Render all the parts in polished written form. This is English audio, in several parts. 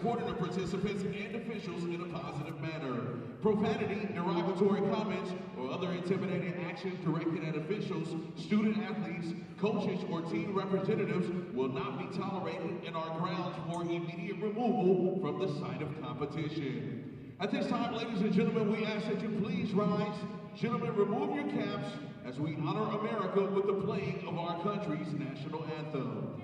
supporting the participants and officials in a positive manner. Profanity, derogatory comments, or other intimidating actions directed at officials, student athletes, coaches, or team representatives will not be tolerated and are grounds for immediate removal from the site of competition. At this time, ladies and gentlemen, we ask that you please rise. Gentlemen, remove your caps as we honor America with the playing of our country's national anthem.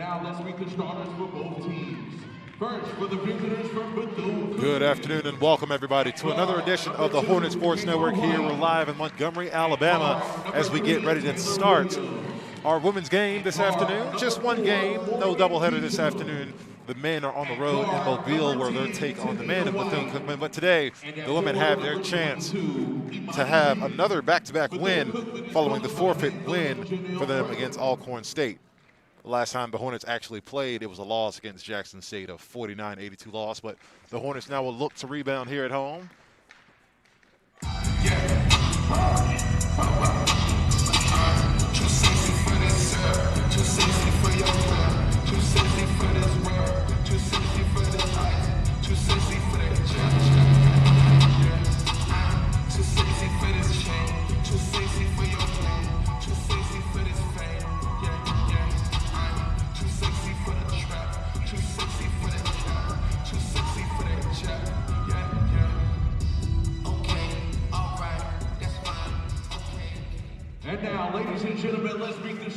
Now let's meet the starters for both teams. First, for the visitors from Bethune-Cookman. Good afternoon and welcome everybody to another edition of the Hornet Sports Network here. We're live in Montgomery, Alabama as we get ready to start our women's game this afternoon. Just one game, no doubleheader this afternoon. The men are on the road in Mobile where they'll take on the men of Bethune-Cookman. But today, the women have their chance to have another back-to-back win following the forfeit win for them against Alcorn State. The last time the Hornets actually played, it was a loss against Jackson State, a 49-82 loss. But the Hornets now will look to rebound here at home.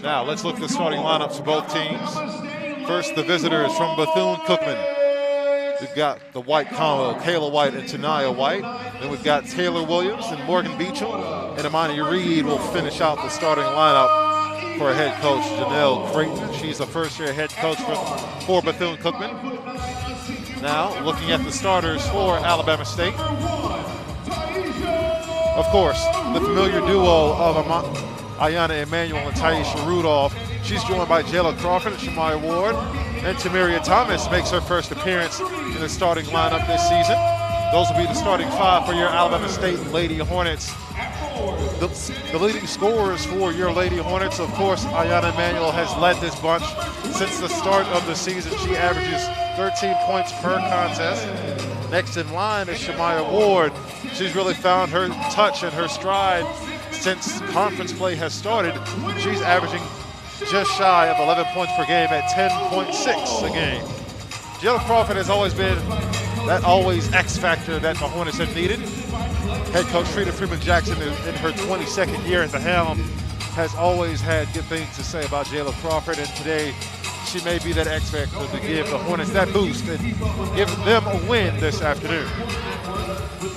Now, let's look at the starting lineups for both teams. First, the visitors from Bethune-Cookman. We've got the White combo, Kayla White and Tanaya White. Then we've got Taylor Williams and Morgan Beecham. And Imani Reed will finish out the starting lineup for head coach Janelle Creighton. She's a first-year head coach for Bethune-Cookman. Now, looking at the starters for Alabama State. Of course, the familiar duo of Ayanna Emanuel and Taisha Rudolph. She's joined by Jayla Crawford and Shamaya Ward. And Tamiria Thomas makes her first appearance in the starting lineup this season. Those will be the starting five for your Alabama State Lady Hornets. The leading scorers for your Lady Hornets, of course, Ayanna Emanuel has led this bunch since the start of the season. She averages 13 points per contest. Next in line is Shamaya Ward. She's really found her touch and her stride since conference play has started. She's averaging just shy of 11 points per game at 10.6 a game. Jayla Crawford has always been that X factor that the Hornets have needed. Head coach Trina Freeman-Jackson in her 22nd year at the helm has always had good things to say about Jayla Crawford, and today she may be that X factor to give the Hornets that boost and give them a win this afternoon.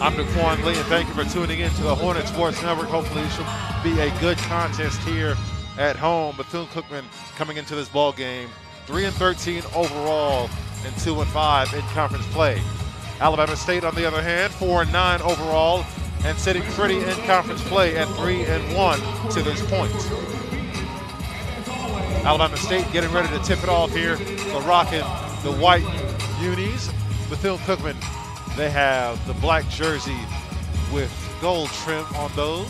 I'm Daquan Lee, and thank you for tuning in to the Hornet Sports Network. Hopefully it should be a good contest here at home. Bethune-Cookman coming into this ball game 3-13 overall and 2-5 in conference play. Alabama State, on the other hand, 4-9 overall and sitting pretty in conference play at 3-1 to this point. Alabama State getting ready to tip it off here. The rocking the white unis. Bethune-Cookman, they have the black jersey with gold trim on those.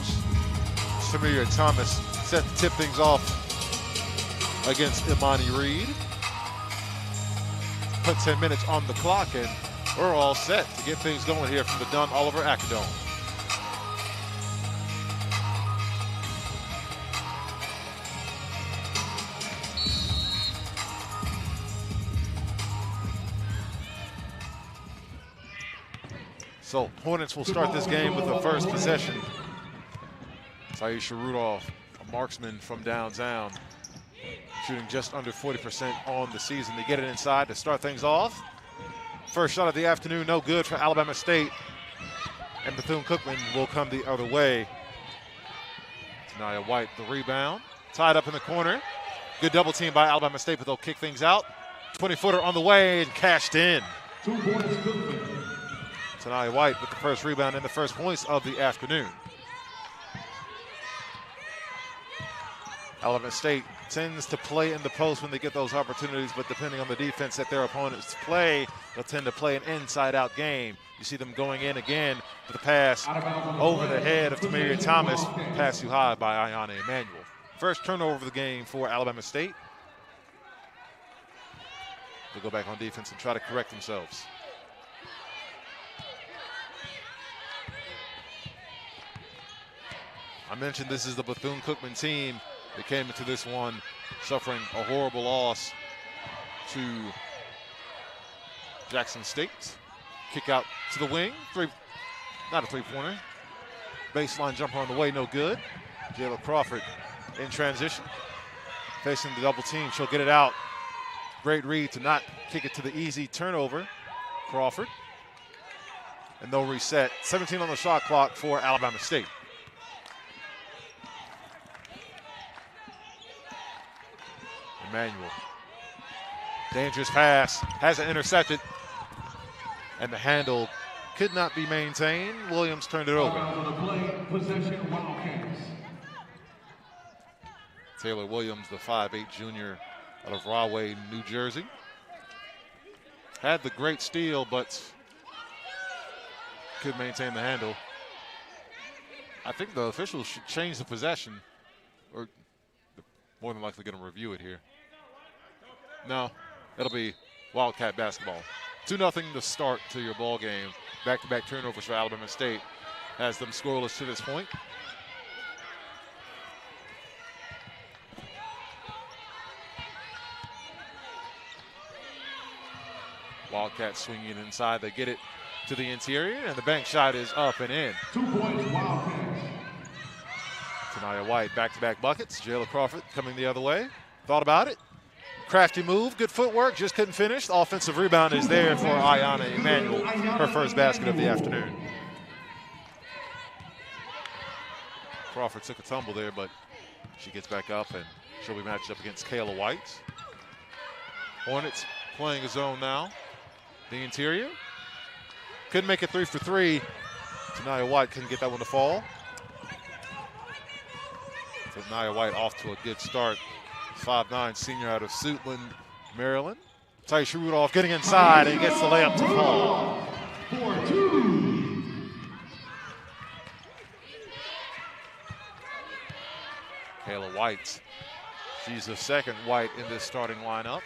Tamiria Thomas set to tip things off against Imani Reed. Put 10 minutes on the clock and we're all set to get things going here from the Don Oliver Acadome. So Hornets will start this game with the first possession. Taisha Rudolph, a marksman from downtown, shooting just under 40% on the season. They get it inside to start things off. First shot of the afternoon, no good for Alabama State. And Bethune-Cookman will come the other way. Tanaya White, the rebound. Tied up in the corner. Good double team by Alabama State, but they'll kick things out. 20-footer on the way and cashed in. 2 points, Cookman. Tanaya White with the first rebound and the first points of the afternoon. Alabama State tends to play in the post when they get those opportunities, but depending on the defense that their opponents play, they'll tend to play an inside-out game. You see them going in again for the pass over the head of Tamiria Thomas, pass too high by Ayana Emanuel. First turnover of the game for Alabama State. They'll go back on defense and try to correct themselves. I mentioned this is the Bethune-Cookman team. They came into this one suffering a horrible loss to Jackson State. Kick out to the wing, not a three-pointer. Baseline jumper on the way, no good. Jayla Crawford in transition. Facing the double team, she'll get it out. Great read to not kick it to the easy turnover. Crawford. And they'll reset. 17 on the shot clock for Alabama State. Emanuel. Dangerous pass, has it intercepted, and the handle could not be maintained. Williams turned it over. Taylor Williams, the 5'8" junior out of Rahway, New Jersey. Had the great steal, but could maintain the handle. I think the officials should change the possession, or more than likely going to review it here. No, it'll be Wildcat basketball. 2-0 to start to your ball game. Back-to-back turnovers for Alabama State has them scoreless to this point. Wildcats swinging inside. They get it to the interior, and the bank shot is up and in. 2 points, Wildcats. Tanaya White, back-to-back buckets. Jayla Crawford coming the other way. Thought about it. Crafty move, good footwork, just couldn't finish. The offensive rebound is there for Ayana Emanuel, her first basket of the afternoon. Crawford took a tumble there, but she gets back up, and she'll be matched up against Kayla White. Hornets playing a zone now. The interior. Couldn't make it 3 for 3. Tanaya White couldn't get that one to fall. So Tanaya White off to a good start. 5'9" senior out of Suitland, Maryland. Taisha Rudolph getting inside and gets the layup to fall. 4-2. Kayla White. She's the second White in this starting lineup.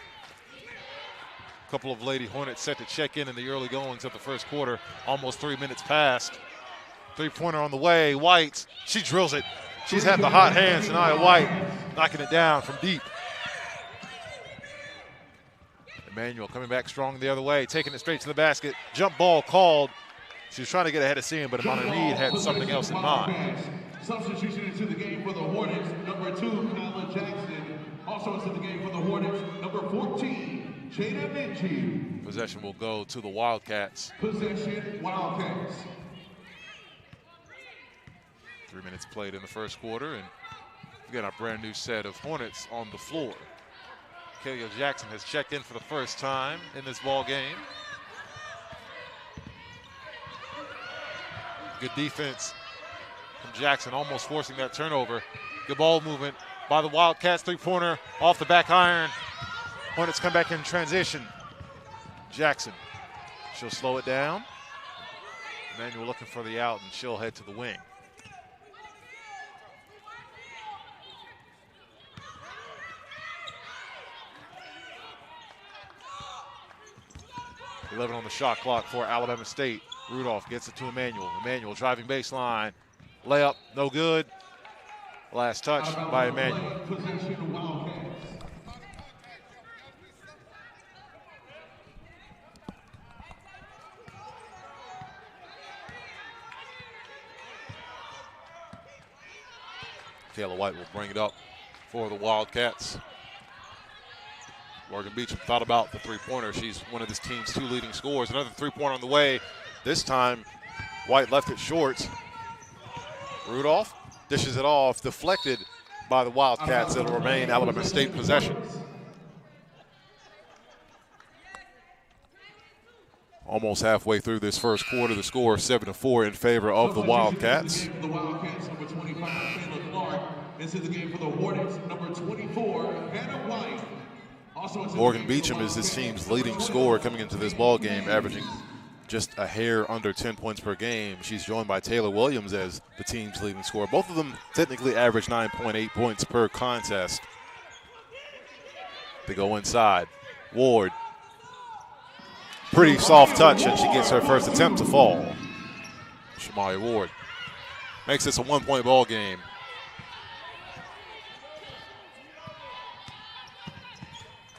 A couple of Lady Hornets set to check in the early goings of the first quarter. Almost 3 minutes past. Three-pointer on the way. White, she drills it. She's had the hot hands, Tanaya White knocking it down from deep. Emanuel coming back strong the other way, taking it straight to the basket. Jump ball called. She was trying to get ahead of Seam, but Amana Reed had something else in mind. Substitution into the game for the Hornets, number 2, Kyla Jackson. Also into the game for the Hornets, number 14, Jada Minchie. Possession will go to the Wildcats. Possession, Wildcats. 3 minutes played in the first quarter, and we got a brand new set of Hornets on the floor. Kayla Jackson has checked in for the first time in this ball game. Good defense from Jackson, almost forcing that turnover. Good ball movement by the Wildcats. Three-pointer off the back iron. Hornets come back in transition. Jackson, she'll slow it down. Emanuel looking for the out, and she'll head to the wing. 11 on the shot clock for Alabama State. Rudolph gets it to Emanuel. Emanuel driving baseline. Layup, no good. Last touch by Emanuel. Kayla White will bring it up for the Wildcats. Morgan Beecham thought about the three-pointer. She's one of this team's 2 leading scorers. Another three-pointer on the way. This time, White left it short. Rudolph dishes it off, deflected by the Wildcats. It'll remain Alabama State possession. Almost halfway through this first quarter, the score 7-4 in favor of the Wildcats. The Wildcats, number 25, Taylor Clark. Into the game for the Hornets, number 24, Hannah White. Morgan Beecham is this team's leading scorer coming into this ball game, averaging just a hair under 10 points per game. She's joined by Taylor Williams as the team's leading scorer. Both of them technically average 9.8 points per contest. They go inside. Ward. Pretty soft touch, and she gets her first attempt to fall. Shamari Ward makes this a 1-point ball game.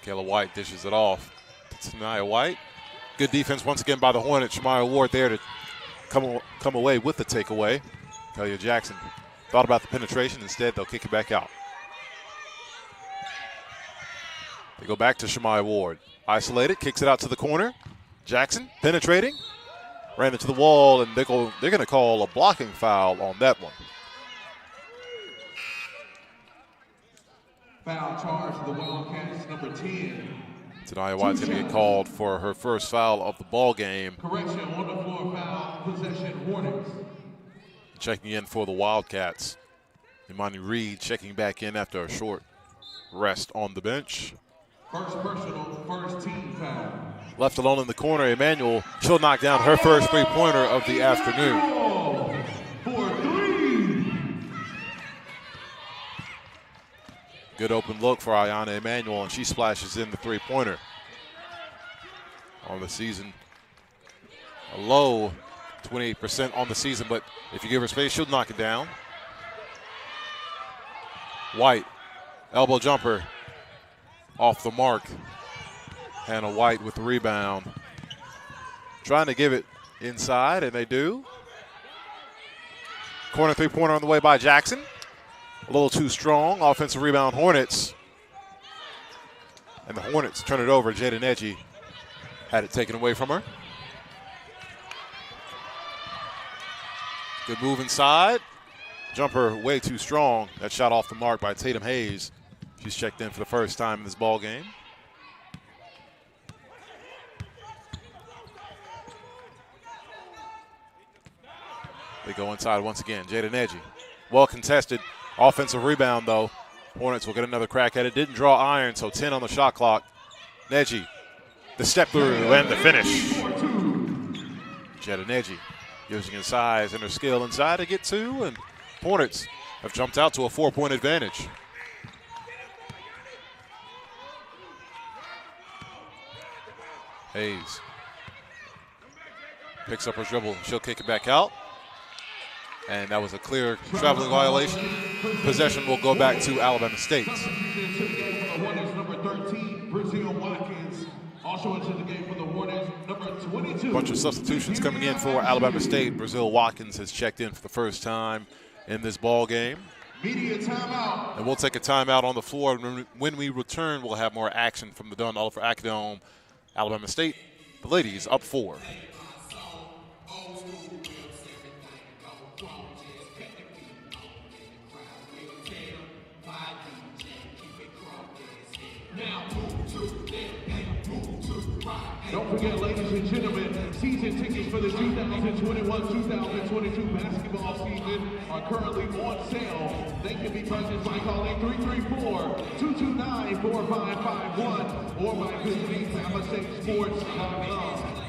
Kayla White dishes it off to Tanaya White. Good defense once again by the Hornets. Shamari Ward there to come away with the takeaway. Talia Jackson thought about the penetration. Instead, they'll kick it back out. They go back to Shamari Ward. Isolated, kicks it out to the corner. Jackson penetrating. Ran into the wall, and they're going to call a blocking foul on that one. Foul charge to the Wildcats, number 10. Tanaya White's going to get called for her first foul of the ball game. Correction, on the floor foul, possession Hornets. Checking in for the Wildcats. Imani Reed checking back in after a short rest on the bench. First personal, first team foul. Left alone in the corner, Emmanuel. She'll knock down her first three-pointer of the afternoon. For 3. Good open look for Ayana Emmanuel, and she splashes in the three-pointer. On the season, a low 28% on the season, but if you give her space, she'll knock it down. White, elbow jumper, off the mark. Hannah White with the rebound. Trying to give it inside, and they do. Corner three-pointer on the way by Jackson. A little too strong. Offensive rebound, Hornets. And the Hornets turn it over. Jada Neji had it taken away from her. Good move inside. Jumper way too strong. That shot off the mark by Tatum Hayes. She's checked in for the first time in this ball game. They go inside once again. Jada Neji. Well contested. Offensive rebound, though. Hornets will get another crack at it. Didn't draw iron, so 10 on the shot clock. Neji, the step through and the finish. Jada Neji using his size and her skill inside to get 2, and Hornets have jumped out to a 4-point advantage. Hayes picks up her dribble. She'll kick it back out. And that was a clear traveling violation. Possession will go back to Alabama State. Number 13, Brazil Watkins. Also into the game for the Hornets, number 22. Bunch of substitutions coming in for Alabama State. Brazil Watkins has checked in for the first time in this ball game. Media timeout. And we'll take a timeout on the floor. When we return, we'll have more action from the Dunn Oliver Acadome. Alabama State, the ladies up 4. Don't forget, ladies and gentlemen, season tickets for the 2021-2022 basketball season are currently on sale. They can be purchased by calling 334-229-4551 or by visiting BamaStateSports.com.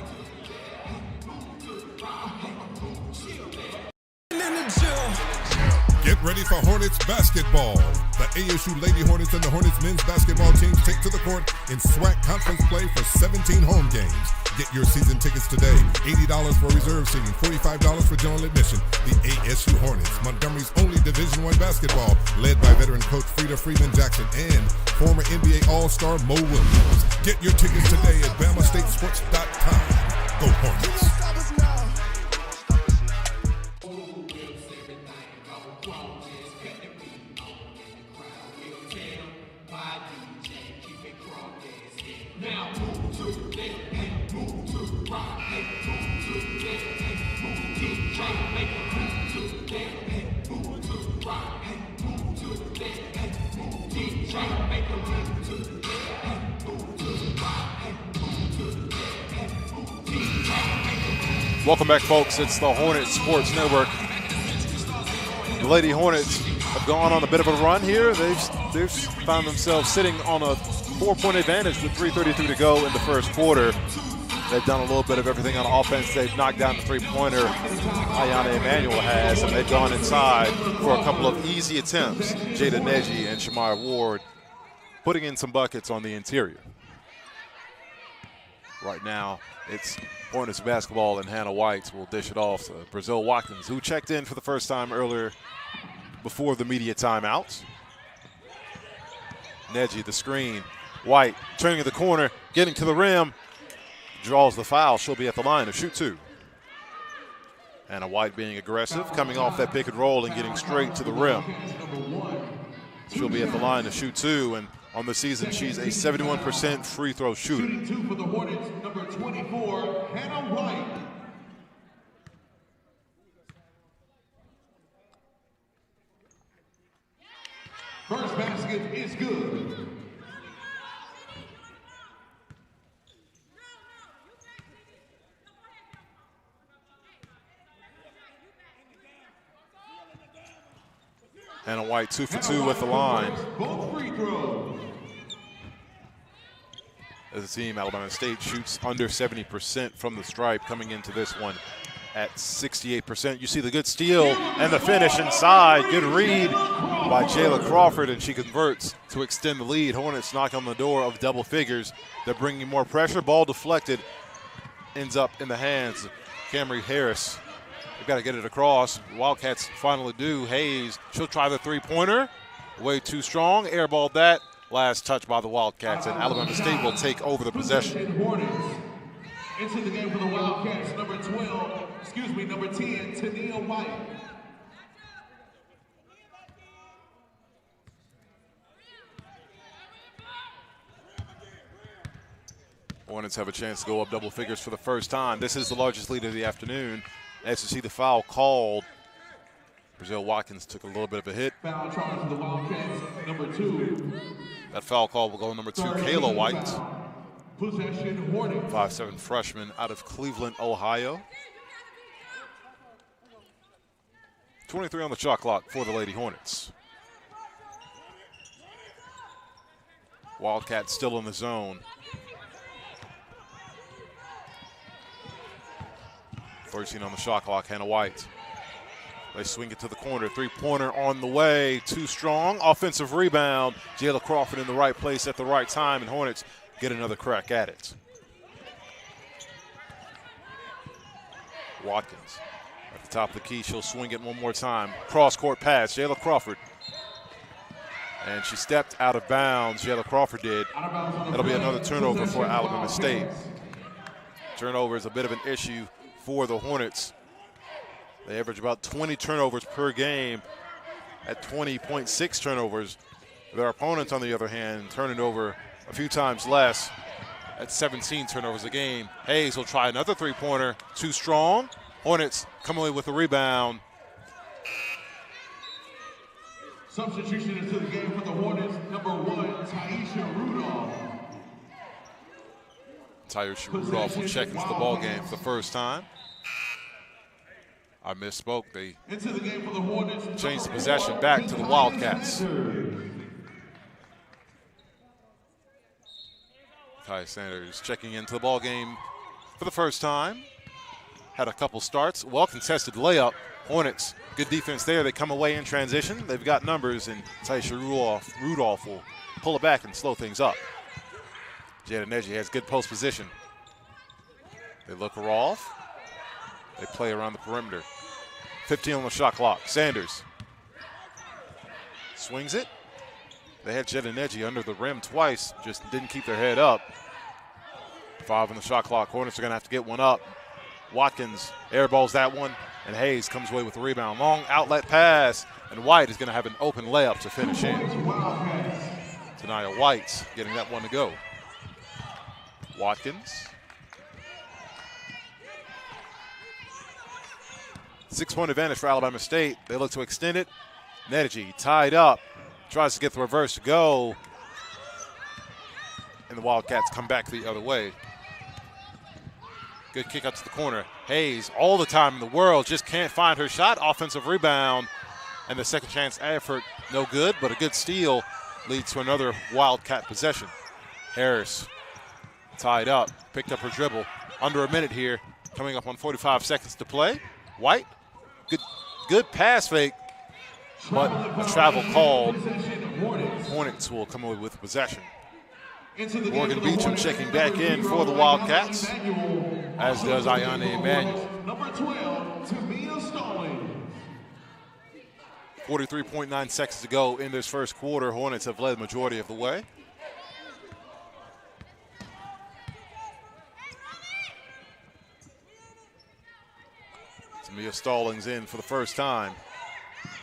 Get ready for Hornets basketball. The ASU Lady Hornets and the Hornets men's basketball teams take to the court in SWAC conference play for 17 home games. Get your season tickets today. $80 for reserve seating, $45 for general admission. The ASU Hornets, Montgomery's only Division I basketball, led by veteran coach Frida Freeman Jackson and former NBA All-Star Mo Williams. Get your tickets today at BamaStateSports.com. Go Hornets. Welcome back, folks. It's the Hornets Sports Network. The Lady Hornets have gone on a bit of a run here. They've found themselves sitting on a 4-point advantage with 3:33 to go in the first quarter. They've done a little bit of everything on offense. They've knocked down the three-pointer Ayana Emanuel has, and they've gone inside for a couple of easy attempts. Jada Neji and Shamaya Ward putting in some buckets on the interior. Right now, it's Hornets basketball, and Hannah White will dish it off to Brazil Watkins, who checked in for the first time earlier before the media timeouts. Neji, the screen. White turning to the corner, getting to the rim, draws the foul. She'll be at the line to shoot two. Hannah White being aggressive, coming off that pick and roll and getting straight to the rim. She'll be at the line to shoot two, and on the season, she's a 71% free throw shooter. Shooting two for the Hornets, number 24, Hannah White. First basket is good. Hannah White 2 for 2 at the line. Both free throws. As a team, Alabama State shoots under 70% from the stripe, coming into this one at 68%. You see the good steal and the finish inside. Good read by Jayla Crawford, and she converts to extend the lead. Hornets knock on the door of double figures. They're bringing more pressure. Ball deflected, ends up in the hands of Camry Harris. They've got to get it across. Wildcats finally do. Hayes, she'll try the three-pointer. Way too strong. Airballed that. Last touch by the Wildcats, and Alabama State will take over the possession. Hornets into the game for the Wildcats, number 10, Tania White. Hornets have a chance to go up double figures for the first time. This is the largest lead of the afternoon. As you see the foul called, Brazil Watkins took a little bit of a hit. Foul charge to the Wildcats, number 2. That foul call will go to number 2, Kayla White. Possession Hornets. 5'7" freshman out of Cleveland, Ohio. 23 on the shot clock for the Lady Hornets. Wildcats still in the zone. 13 on the shot clock, Hannah White. They swing it to the corner. Three-pointer on the way. Too strong. Offensive rebound. Jayla Crawford in the right place at the right time, and Hornets get another crack at it. Watkins at the top of the key. She'll swing it one more time. Cross-court pass. Jayla Crawford. And she stepped out of bounds. Jayla Crawford did. That'll be another turnover for Alabama State. Turnover is a bit of an issue for the Hornets. They average about 20 turnovers per game at 20.6 turnovers. Their opponents, on the other hand, turn it over a few times less at 17 turnovers a game. Hayes will try another three-pointer. Too strong. Hornets come away with a rebound. Substitution into the game for the Hornets, number 1, Taisha Rudolph. Taisha Rudolph will check into the ball game for the first time. I misspoke. They into the game for the Hornets, changed the possession back to the Wildcats. Kai Sanders checking into the ball game for the first time. Had a couple starts. Well contested layup. Hornets, good defense there. They come away in transition. They've got numbers, and Taisha Rudolph will pull it back and slow things up. Jada Neji has good post position. They look her off. They play around the perimeter. 15 on the shot clock. Sanders swings it. They had Jada Neji under the rim twice, just didn't keep their head up. 5 on the shot clock. Hornets are going to have to get one up. Watkins airballs that one, and Hayes comes away with the rebound. Long outlet pass, and White is going to have an open layup to finish in. Tania White getting that one to go. Watkins. 6-point advantage for Alabama State. They look to extend it. Neji tied up. Tries to get the reverse to go. and the Wildcats come back the other way. Good kick out to the corner. Hayes, all the time in the world, just can't find her shot. Offensive rebound, and the second chance effort, no good, but a good steal leads to another Wildcat possession. Harris tied up, picked up her dribble. Under a minute here, coming up on 45 seconds to play. White, good pass fake, but a travel called. Hornets will come away with possession. Morgan Beecham checking back in for the Wildcats, as does Ayana Emanuel. Number 12, Tamia Stallings. 43.9 seconds to go in this first quarter. Hornets have led the majority of the way. Tamia Stallings in for the first time.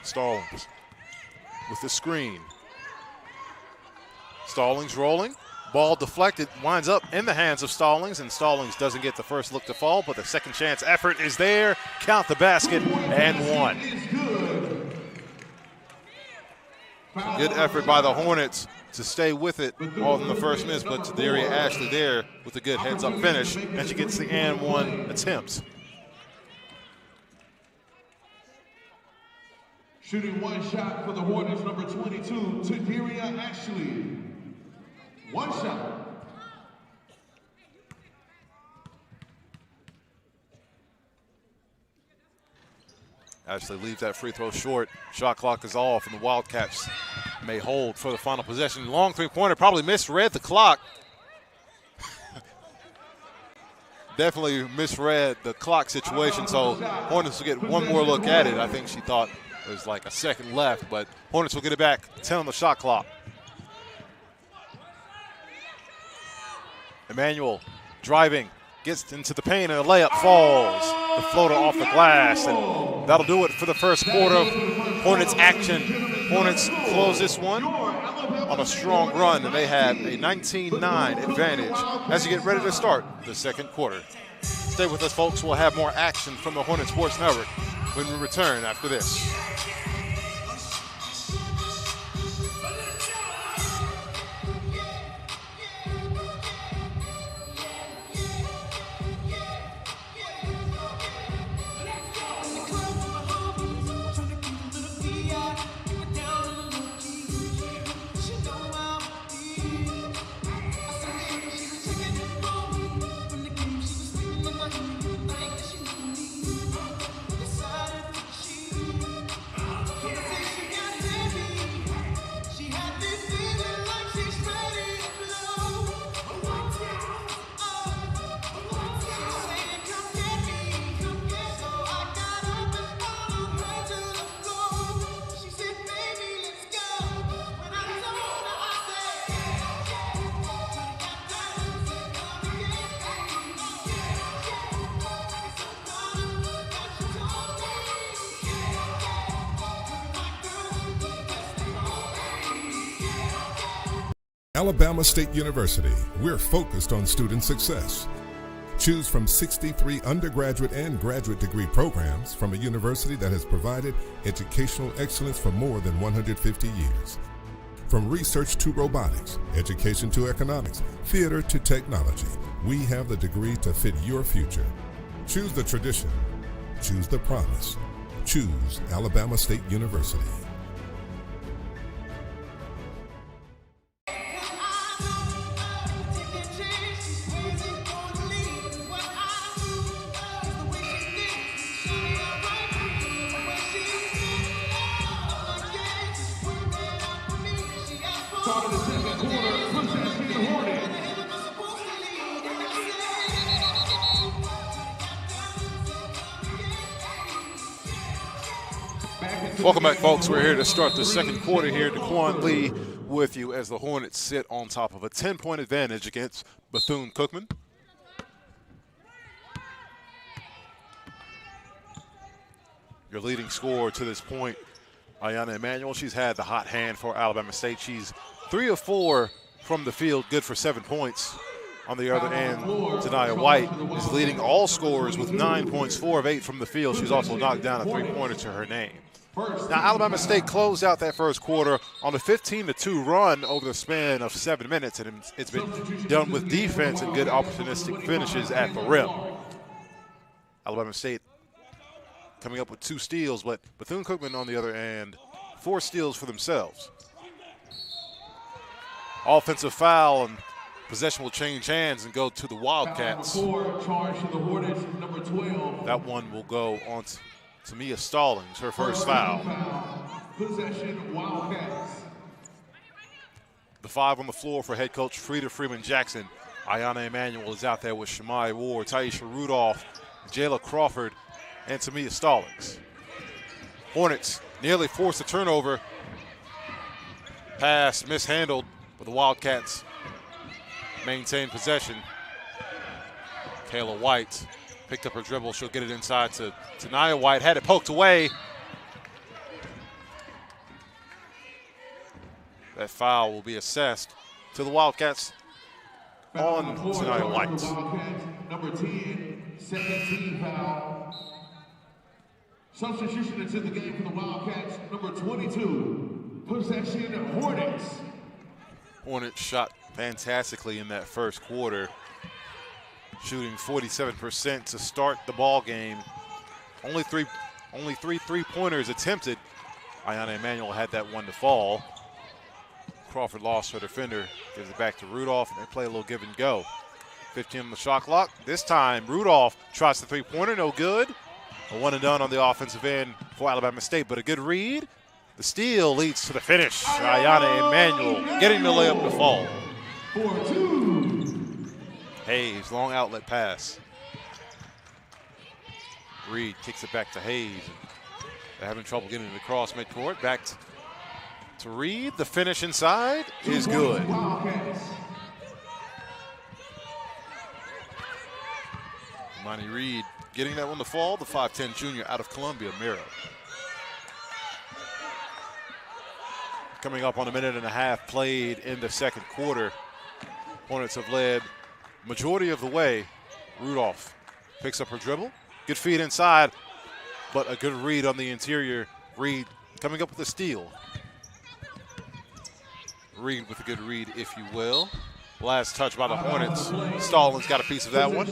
Stallings with the screen. Stallings rolling. Ball deflected, winds up in the hands of Stallings, and Stallings doesn't get the first look to fall, but the second chance effort is there. Count the basket and one. Good effort by the Hornets to stay with it all in the first miss, but Daria Ashley there with a good heads-up finish, and she gets the and one attempt. Shooting one shot for the Hornets, number 22, Tadaria Ashley. One shot. Ashley leaves that free throw short. Shot clock is off, and the Wildcats may hold for the final possession. Long three-pointer, probably misread the clock. Definitely misread the clock situation, so Hornets will get one more look at it. I think she thought there was like a second left, but Hornets will get it back. 10 on the shot clock. Emanuel driving, gets into the paint, and the layup falls. The floater off the glass, and that'll do it for the first quarter. Hornets action. Hornets close this one on a strong run, and they have a 19-9 advantage as you get ready to start the second quarter. Stay with us, folks. We'll have more action from the Hornet Sports Network when we return after this. Alabama State University, we're focused on student success. Choose from 63 undergraduate and graduate degree programs from a university that has provided educational excellence for more than 150 years. From research to robotics, education to economics, theater to technology, we have the degree to fit your future. Choose the tradition. Choose the promise. Choose Alabama State University. Welcome back, folks. We're here to start the second quarter here. DeQuan Lee with you as the Hornets sit on top of a 10-point advantage against Bethune-Cookman. Your leading scorer to this point, Ayana Emanuel. She's had the hot hand for Alabama State. She's 3 of 4 from the field, good for 7 points. On the other end, Tania White is leading all scorers with 9 points, 4 of 8 from the field. She's also knocked down a three-pointer to her name. Now, Alabama State closed out that first quarter on a 15-2 run over the span of 7 minutes, and it's been done with defense and good opportunistic finishes at the rim. Alabama State coming up with 2 steals, but Bethune-Cookman, on the other hand, 4 steals for themselves. Offensive foul, and possession will change hands and go to the Wildcats. That one will go on to Mia Stallings, her first foul. Possession Wildcats. The 5 on the floor for head coach Frida Freeman-Jackson. Ayanna Emanuel is out there with Shamai Ward, Taisha Rudolph, Jayla Crawford, and Tamia Stallings. Hornets nearly forced a turnover. Pass mishandled, but the Wildcats maintain possession. Kayla White picked up her dribble. She'll get it inside to Nia White. Had it poked away. That foul will be assessed to the Wildcats on Nia White. Number 10, second team foul. Substitution into the game for the Wildcats. Number 22, possession Hornets. Hornets shot fantastically in that first quarter, shooting 47% to start the ball game. Only three three-pointers attempted. Ayanna Emanuel had that one to fall. Crawford lost her defender, gives it back to Rudolph, and they play a little give and go. 15 on the shot clock. This time, Rudolph tries the three-pointer, no good. A one and done on the offensive end for Alabama State, but a good read. The steal leads to the finish. Ayanna Emanuel getting the layup to fall. 4-2. Hayes, long outlet pass. Reed kicks it back to Hayes. They're having trouble getting it across midcourt. Back to Reed. The finish inside is good. Monty Reed getting that one to fall. The 5'10 junior out of Columbia, Miro. Coming up on a minute and a half played in the second quarter. Hornets have led majority of the way. Rudolph picks up her dribble. Good feed inside, but a good read on the interior. Reed coming up with a steal. Reed with a good read, if you will. Last touch by the Hornets. Stallings got a piece of that one.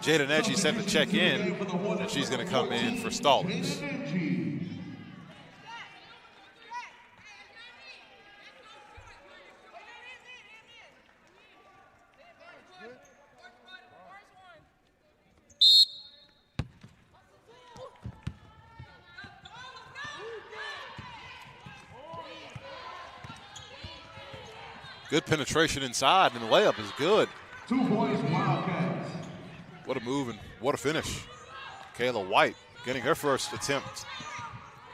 Jada Neji set to check in, and she's going to come in for Stallings. Good penetration inside, and the layup is good. 2 points, Wildcats. What a move and what a finish. Kayla White getting her first attempt,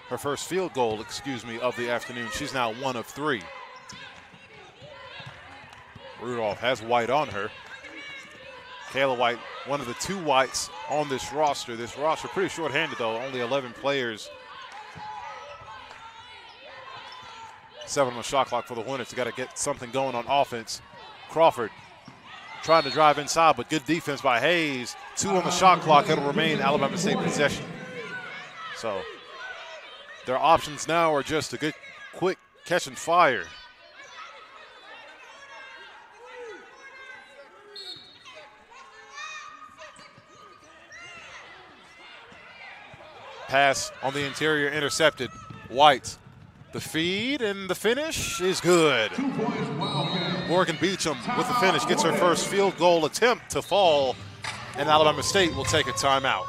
her first field goal, of the afternoon. She's now 1 of 3. Rudolph has White on her. Kayla White, one of the 2 Whites on this roster. This roster pretty short-handed, though, only 11 players. 7 on the shot clock for the Hornets. Got to get something going on offense. Crawford trying to drive inside, but good defense by Hayes. 2 on the shot clock. It'll remain Alabama State possession. So their options now are just a good, quick catch and fire. Pass on the interior intercepted. White. The feed and the finish is good. 2 points, Wildcats. Morgan Beecham with the finish gets her first field goal attempt to fall, and Alabama State will take a timeout.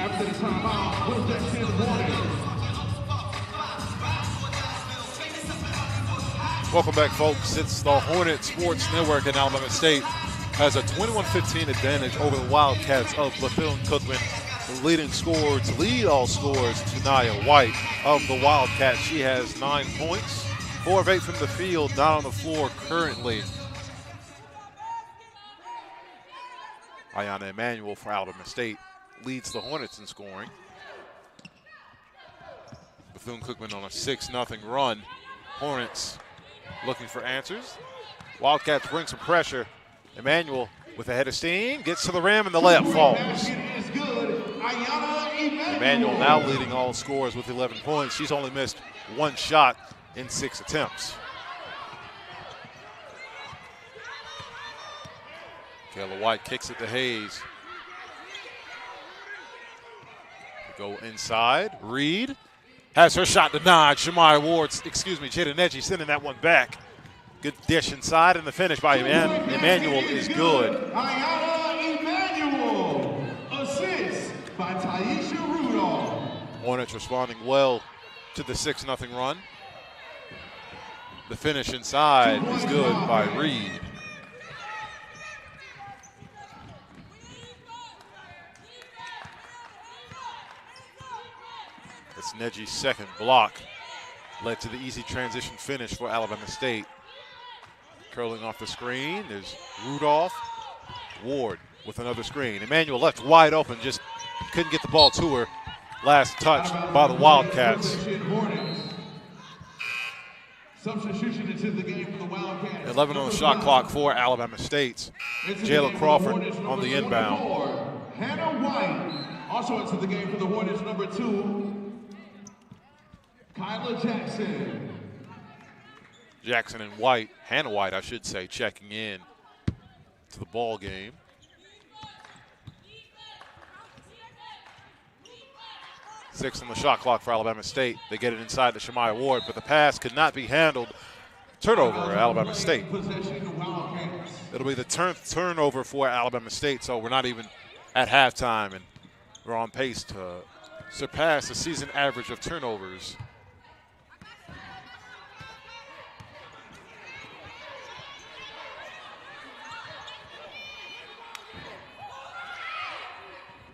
After the timeout, possession Hornets. Welcome back, folks. It's the Hornet Sports Network, and Alabama State has a 21-15 advantage over the Wildcats of Bethune-Cookman. The leading scorer to lead all scorers, Tanaya White of the Wildcats. She has 9 points, 4 of 8 from the field, not on the floor currently. Ayanna Emanuel for Alabama State leads the Hornets in scoring. Bethune-Cookman on a 6-0 run. Hornets looking for answers. Wildcats bring some pressure. Emanuel with a head of steam, gets to the rim, and the layup falls. Emanuel now leading all scorers with 11 points. She's only missed 1 shot in 6 attempts. Kayla White kicks it to Hayes. Go inside. Reed has her shot denied. Jada Neji sending that one back. Good dish inside, and the finish by Emanuel is good. Ayanna Emanuel, assist by Taisha Rudolph. Hornets responding well to the 6-0 run. The finish inside is good by Reed. That's Neji's second block. Led to the easy transition finish for Alabama State. Curling off the screen is Rudolph. Ward with another screen. Emanuel left wide open, just couldn't get the ball to her. Last touch by the Wildcats. Substitution into the game for the Wildcats. 11 on the shot clock for Alabama State. Jayla Crawford on the inbound. Hannah White. Also into the game for the Hornets, number 2, Kyla Jackson. Jackson and White, Hannah White, I should say, checking in to the ball game. Six on the shot clock for Alabama State. They get it inside to Shemaya Ward, but the pass could not be handled. Turnover, Alabama State. It'll be the turnover for Alabama State, so we're not even at halftime, and we're on pace to surpass the season average of turnovers.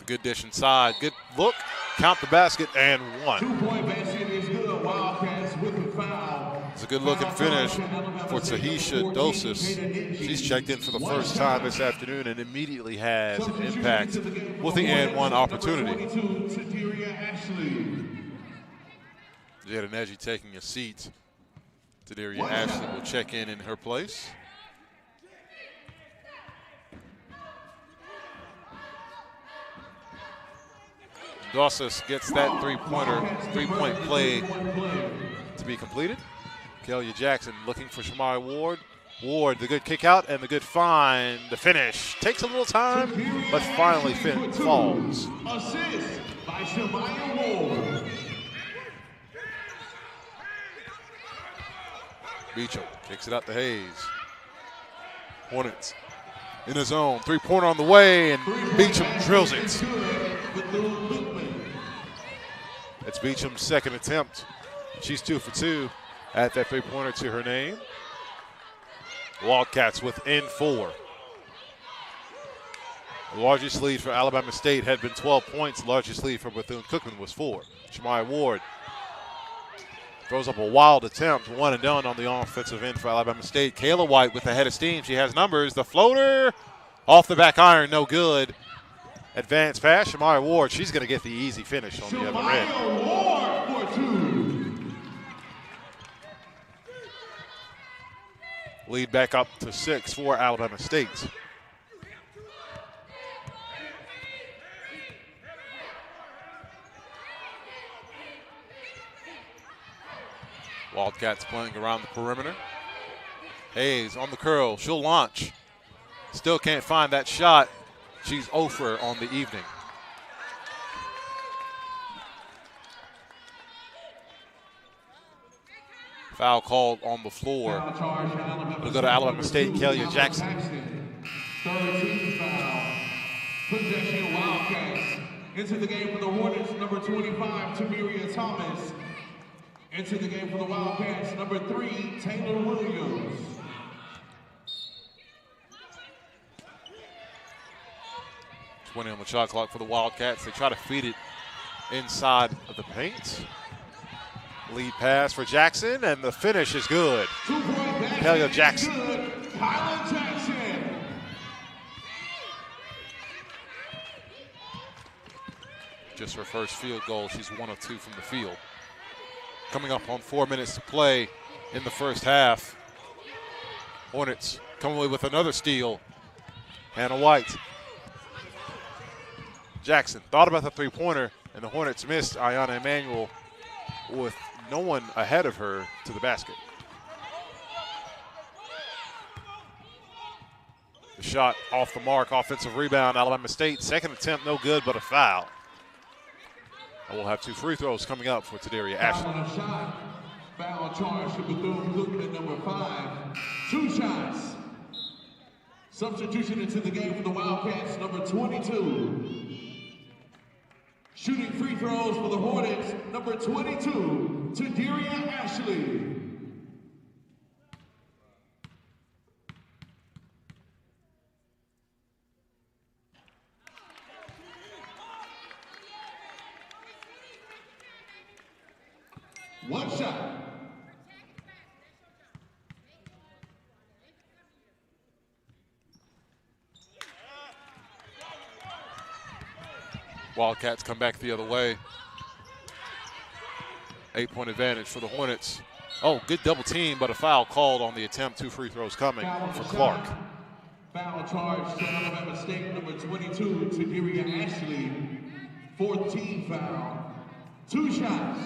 Good dish inside, good look, count the basket, and 1. 2-point basket is good. Wildcats with the foul. It's a good looking finish for Tahisha Dosas. She's checked in for the first time this afternoon and immediately has an impact with the and 1 opportunity. Jada Neji taking a seat. Taderia Ashley will check in her place. Dosas gets that three-point play to be completed. Kelia Jackson looking for Shemaya Ward. Ward, the good kick out and the good find. The finish takes a little time, but finally falls. Assist by Shemaya Ward. Beecham kicks it out to Hayes. Hornets in his zone. 3-pointer on the way, and Beecham drills it. It's Beecham's second attempt. She's 2 for 2 at that 3-pointer to her name. Wildcats within 4. The largest lead for Alabama State had been 12 points. The largest lead for Bethune-Cookman was 4. Shemaya Ward throws up a wild attempt, 1 and done on the offensive end for Alabama State. Kayla White with a head of steam. She has numbers. The floater off the back iron, no good. Advanced pass, Shemaya Ward. She's going to get the easy finish on the other end. Shemaya Ward for 2. Lead back up to 6 for Alabama State. Wildcats playing around the perimeter. Hayes on the curl. She'll launch. Still can't find that shot. She's 0 for on the evening. Foul called on the floor. It'll go to Alabama State, Kelia Jackson. 13 foul. Possession Wildcats. Into the game for the Hornets, number 25, Tamiria Thomas. Into the game for the Wildcats, number 3, Taylor Williams. On the shot clock for the Wildcats. They try to feed it inside of the paint. Lead pass for Jackson, and the finish is good. Kelly Jackson. Kylan Jackson. Just her first field goal. She's 1 of 2 from the field. Coming up on 4 minutes to play in the first half. Hornets come away with another steal. Hannah White. Jackson thought about the three-pointer, and the Hornets missed Ayana Emanuel with no one ahead of her to the basket. The shot off the mark, offensive rebound, Alabama State. Second attempt, no good, but a foul. And we'll have 2 free throws coming up for Tadaria Ashley. Foul charge to Bethune-Cookman, number 5. 2 shots. Substitution into the game for the Wildcats, number 22. Shooting free throws for the Hornets, number 22, Tadaria Ashley. One shot. Wildcats come back the other way. 8-point advantage for the Hornets. Oh, good double team, but a foul called on the attempt. 2 free throws coming for Clark. Foul charge to Alabama State, number 22, Tadaria Ashley. 4th team foul. 2 shots.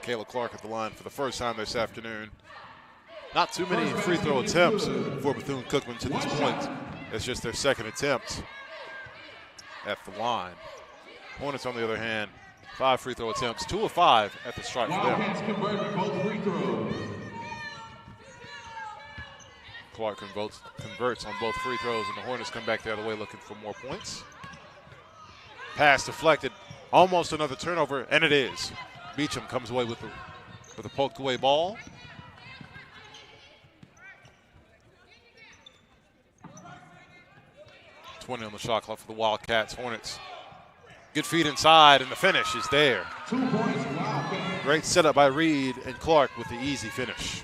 Kayla Clark at the line for the first time this afternoon. Not too many free throw attempts for Bethune-Cookman to this point. It's just their second attempt at the line. Hornets, on the other hand, 5 free throw attempts, 2 of 5 at the stripe for them. Wildcats converted both free throws. Clark converts on both free throws, and the Hornets come back the other way looking for more points. Pass deflected, almost another turnover, and it is. Beecham comes away with a poked away ball. .20 on the shot clock for the Wildcats. Hornets. Good feed inside, and the finish is there. 2 points, Wildcats. Great setup by Reed and Clark with the easy finish.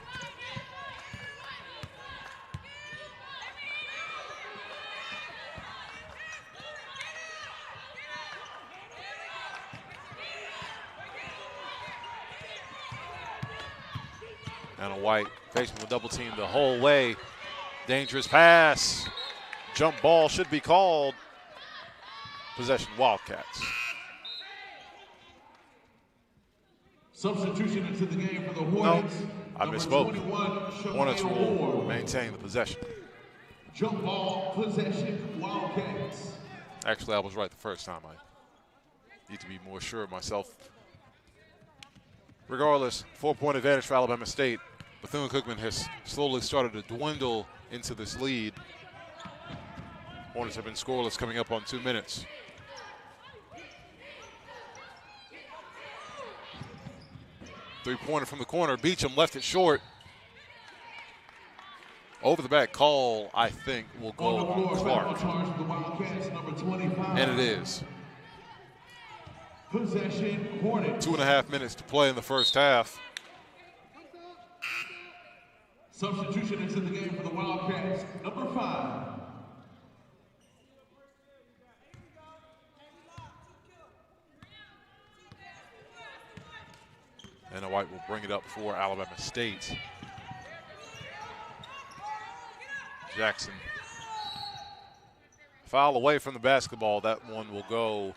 Anna White facing the double team the whole way. Dangerous pass. Jump ball should be called. Possession Wildcats. Substitution into the game for the Hornets. No, I misspoke. Hornets will maintain the possession. Jump ball, possession, Wildcats. Actually, I was right the first time. I need to be more sure of myself. Regardless, 4-point advantage for Alabama State. Bethune-Cookman has slowly started to dwindle into this lead. Hornets have been scoreless coming up on 2 minutes. Three-pointer from the corner. Beecham left it short. Over the back call, I think, will go on Clark. And it is. Possession, Hornets. 2.5 minutes to play in the first half. Substitution into the game for the Wildcats, number 5. Anna White will bring it up for Alabama State. Jackson. Foul away from the basketball. That one will go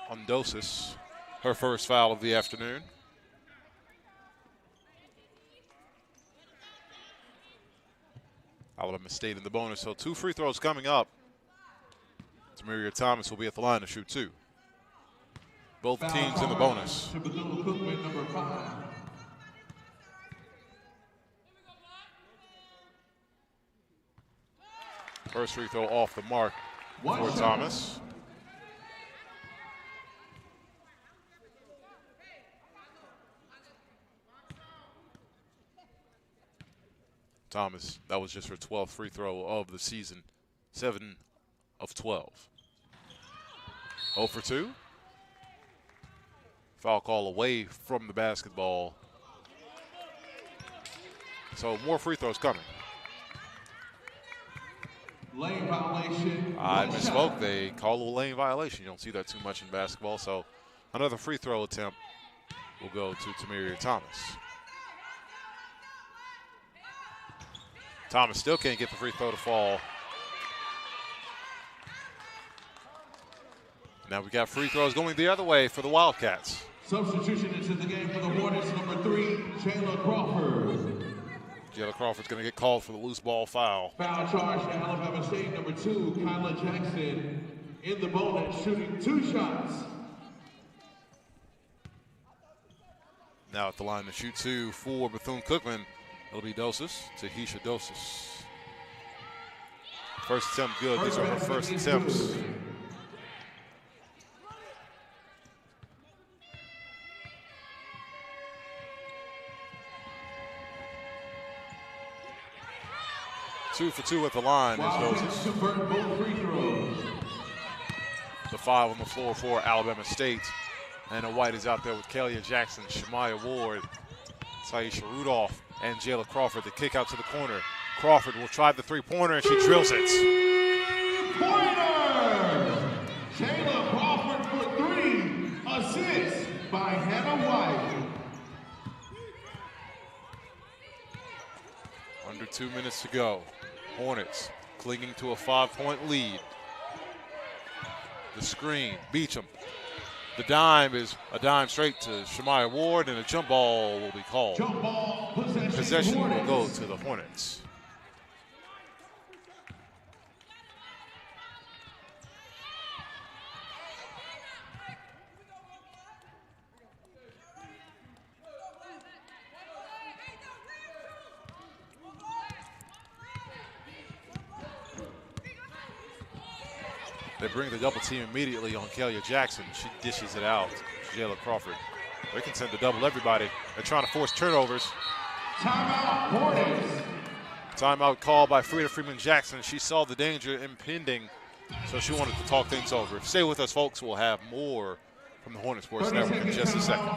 on Dosis, her first foul of the afternoon. Alabama State in the bonus, so 2 free throws coming up. Tamiria Thomas will be at the line to shoot 2. Both teams in the bonus. First free throw off the mark for Thomas. Thomas, that was just her 12th free throw of the season. 7 of 12. 0 for 2. Foul call away from the basketball. So more free throws coming. Lane violation. I misspoke. They call a lane violation. You don't see that too much in basketball. So another free throw attempt will go to Tamiria Thomas. Thomas still can't get the free throw to fall. Now we got free throws going the other way for the Wildcats. Substitution into the game for the Hornets, number 3, Jayla Crawford. Jayla Crawford's going to get called for the loose ball foul. Foul charge to Alabama State, number 2, Kyla Jackson. In the bonus, shooting 2 shots. Now at the line to shoot 2 for Bethune-Cookman. It'll be Dosas, Tahisha Dosas. First attempt good. These are her first attempts. Two for 2 at the line is Dosas. The 5 on the floor for Alabama State. Anna White is out there with Kalia Jackson, Shemaya Ward, Taisha Rudolph, and Jayla Crawford. The kick out to the corner. Crawford will try the three-pointer, and she drills it. Pointer! Jayla Crawford for 3. Assist by Hannah White. Under 2 minutes to go. Hornets clinging to a 5-point lead. The screen, Beecham. The dime is a dime straight to Shemaya Ward, and a jump ball will be called. Jump ball, Possession will go to the Hornets. They bring the double team immediately on Kalia Jackson. She dishes it out to Jayla Crawford. They can send to double everybody. They're trying to force turnovers. Timeout, Hornets. Timeout called by Frida Freeman-Jackson. She saw the danger impending, so she wanted to talk things over. Stay with us, folks. We'll have more from the Hornet Sports Network in just a second.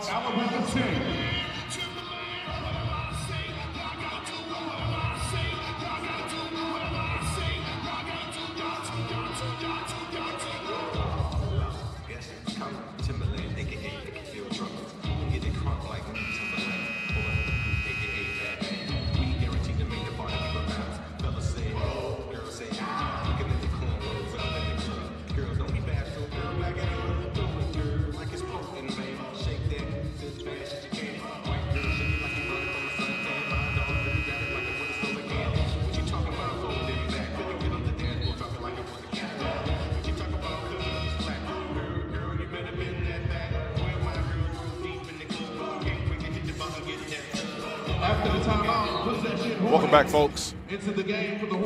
Welcome back, folks.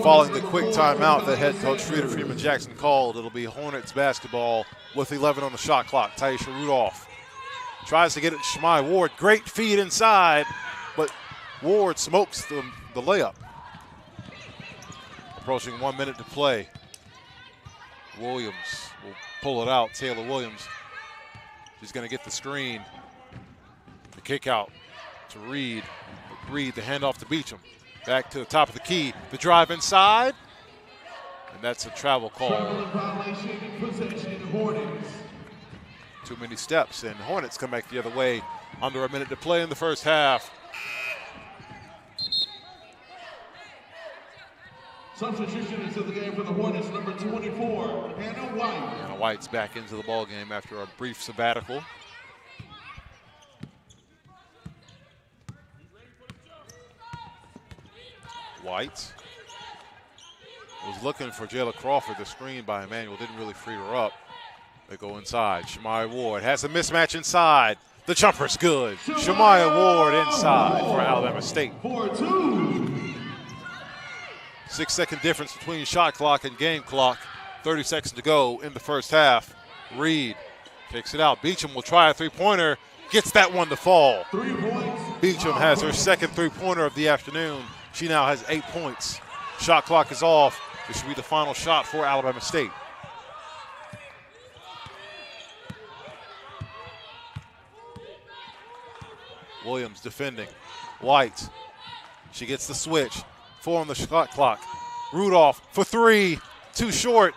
Following the quick timeout that head coach Frida Freeman-Jackson called, it'll be Hornets basketball with 11 on the shot clock. Taisha Rudolph tries to get it to Shemaya Ward. Great feed inside, but Ward smokes the layup. Approaching 1 minute to play. Williams will pull it out. Taylor Williams. She's going to get the screen. The kick out to Reed. Reed, the handoff to Beecham. Back to the top of the key. The drive inside. And that's a travel call. Too many steps, and Hornets come back the other way. Under a minute to play in the first half. Substitution into the game for the Hornets, number 24, Hannah White. Hannah White's back into the ball game after a brief sabbatical. White was looking for Jayla Crawford. The screen by Emmanuel didn't really free her up. They go inside. Shemaya Ward has a mismatch inside. The jumper's good. Shemaya Ward inside for Alabama State. 4-2. 6-second difference between shot clock and game clock. 30 seconds to go in the first half. Reed kicks it out. Beecham will try a three-pointer. Gets that one to fall. 3 points. Beecham has her second three-pointer of the afternoon. She now has 8 points. Shot clock is off. This should be the final shot for Alabama State. Williams defending. White. She gets the switch. 4 on the shot clock. Rudolph for 3. Too short.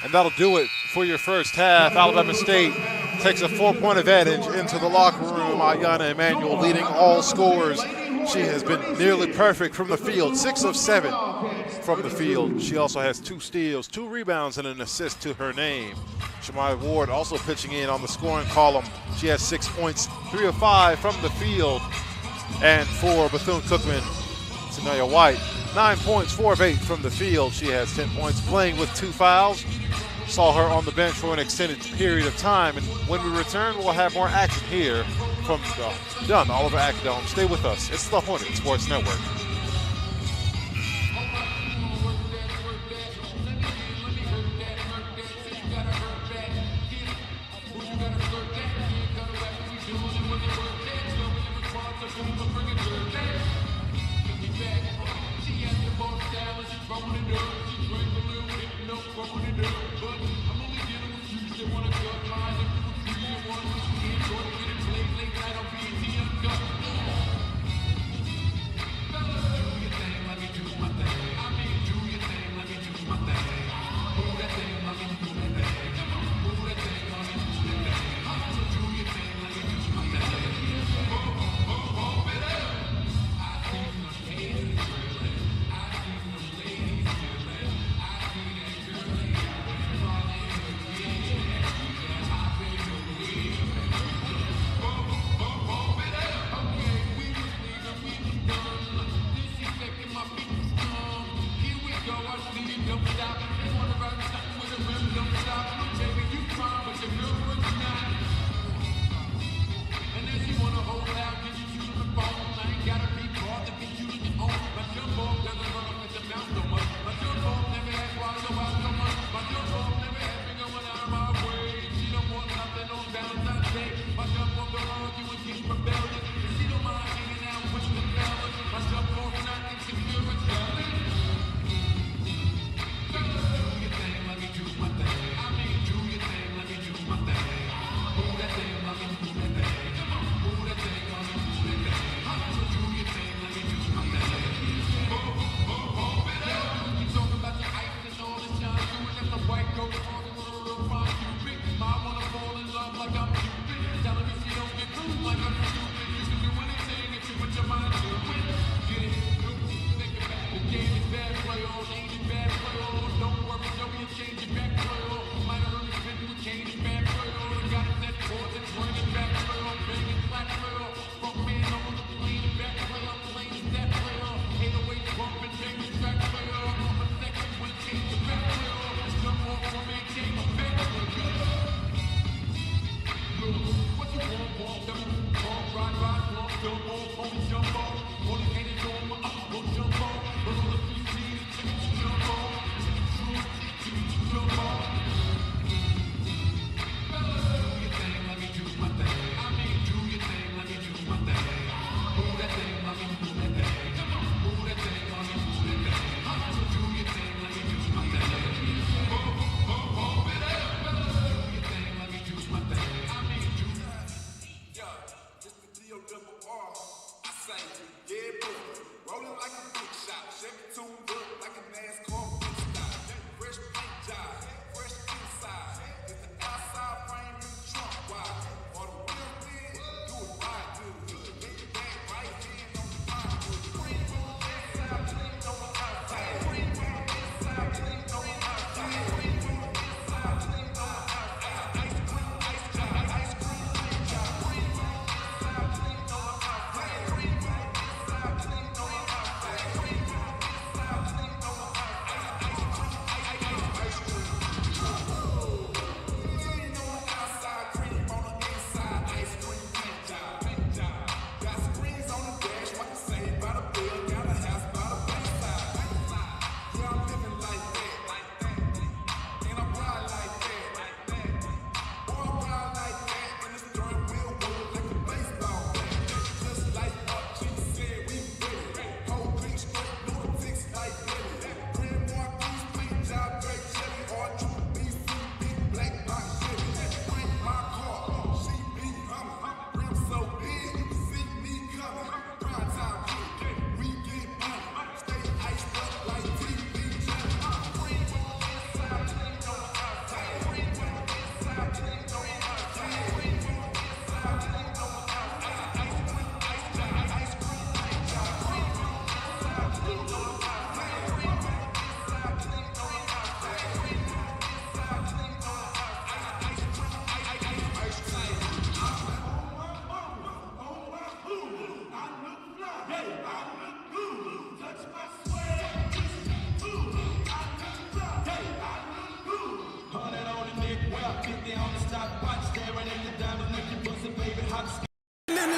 And that'll do it for your first half. Alabama State takes a 4-point advantage into the locker room. Ayanna Emanuel leading all scorers. She has been nearly perfect from the field. 6 of 7 from the field. She also has 2 steals, 2 rebounds, and an assist to her name. Shamaya Ward also pitching in on the scoring column. She has 6 points, 3 of 5 from the field. And for Bethune-Cookman, Tanaya White, 9 points, 4 of 8 from the field. She has 10 points, playing with 2 fouls. Saw her on the bench for an extended period of time. And when we return, we'll have more action here from the Oliver Acadome. Stay with us. It's the Hornet Sports Network.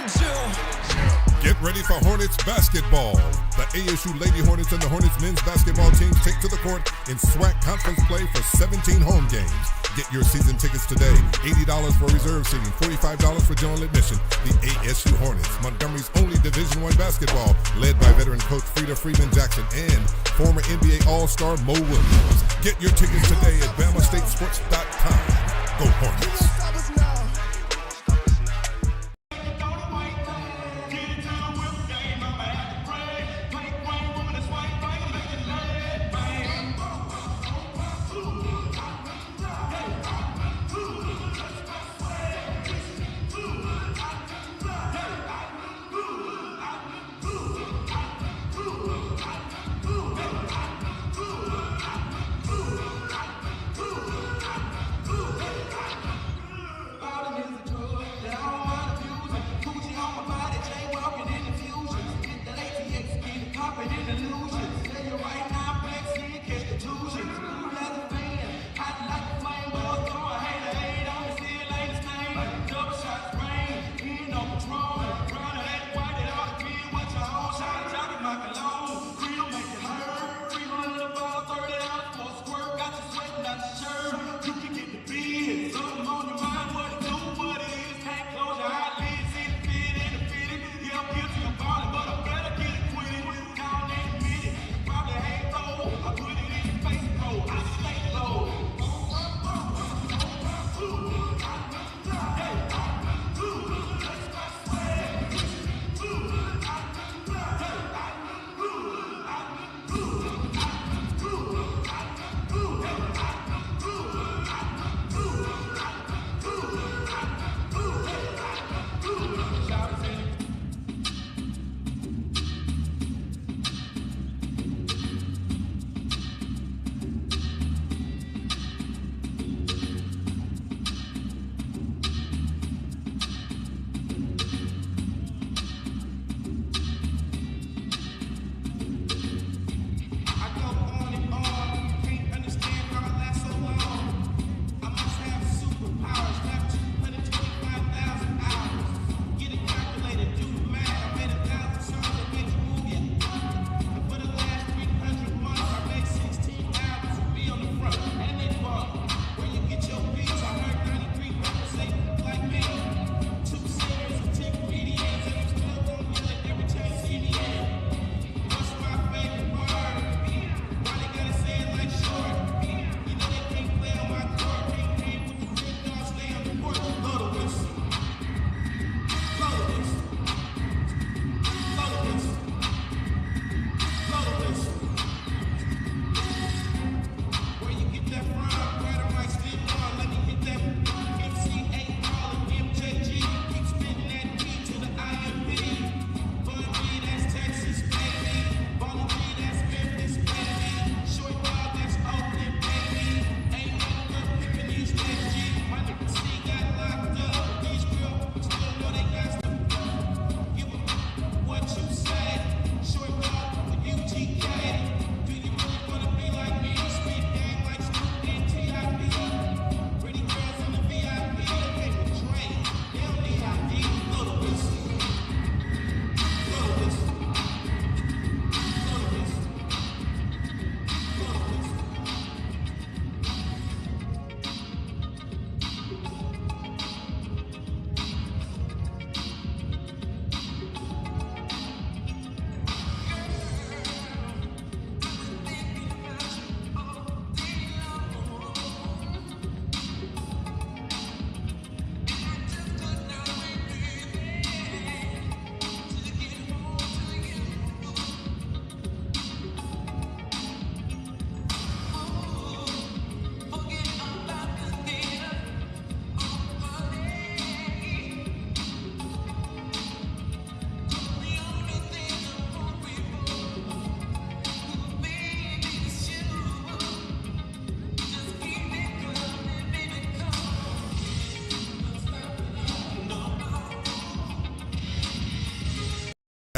Get ready for Hornets basketball. The ASU Lady Hornets and the Hornets men's basketball teams take to the court in SWAC conference play for 17 home games. Get your season tickets today. $80 for reserve seating, $45 for general admission. The ASU Hornets, Montgomery's only Division I basketball, led by veteran coach Frida Freeman-Jackson and former NBA All-Star Mo Williams. Get your tickets today at BamaStateSports.com. Go Hornets.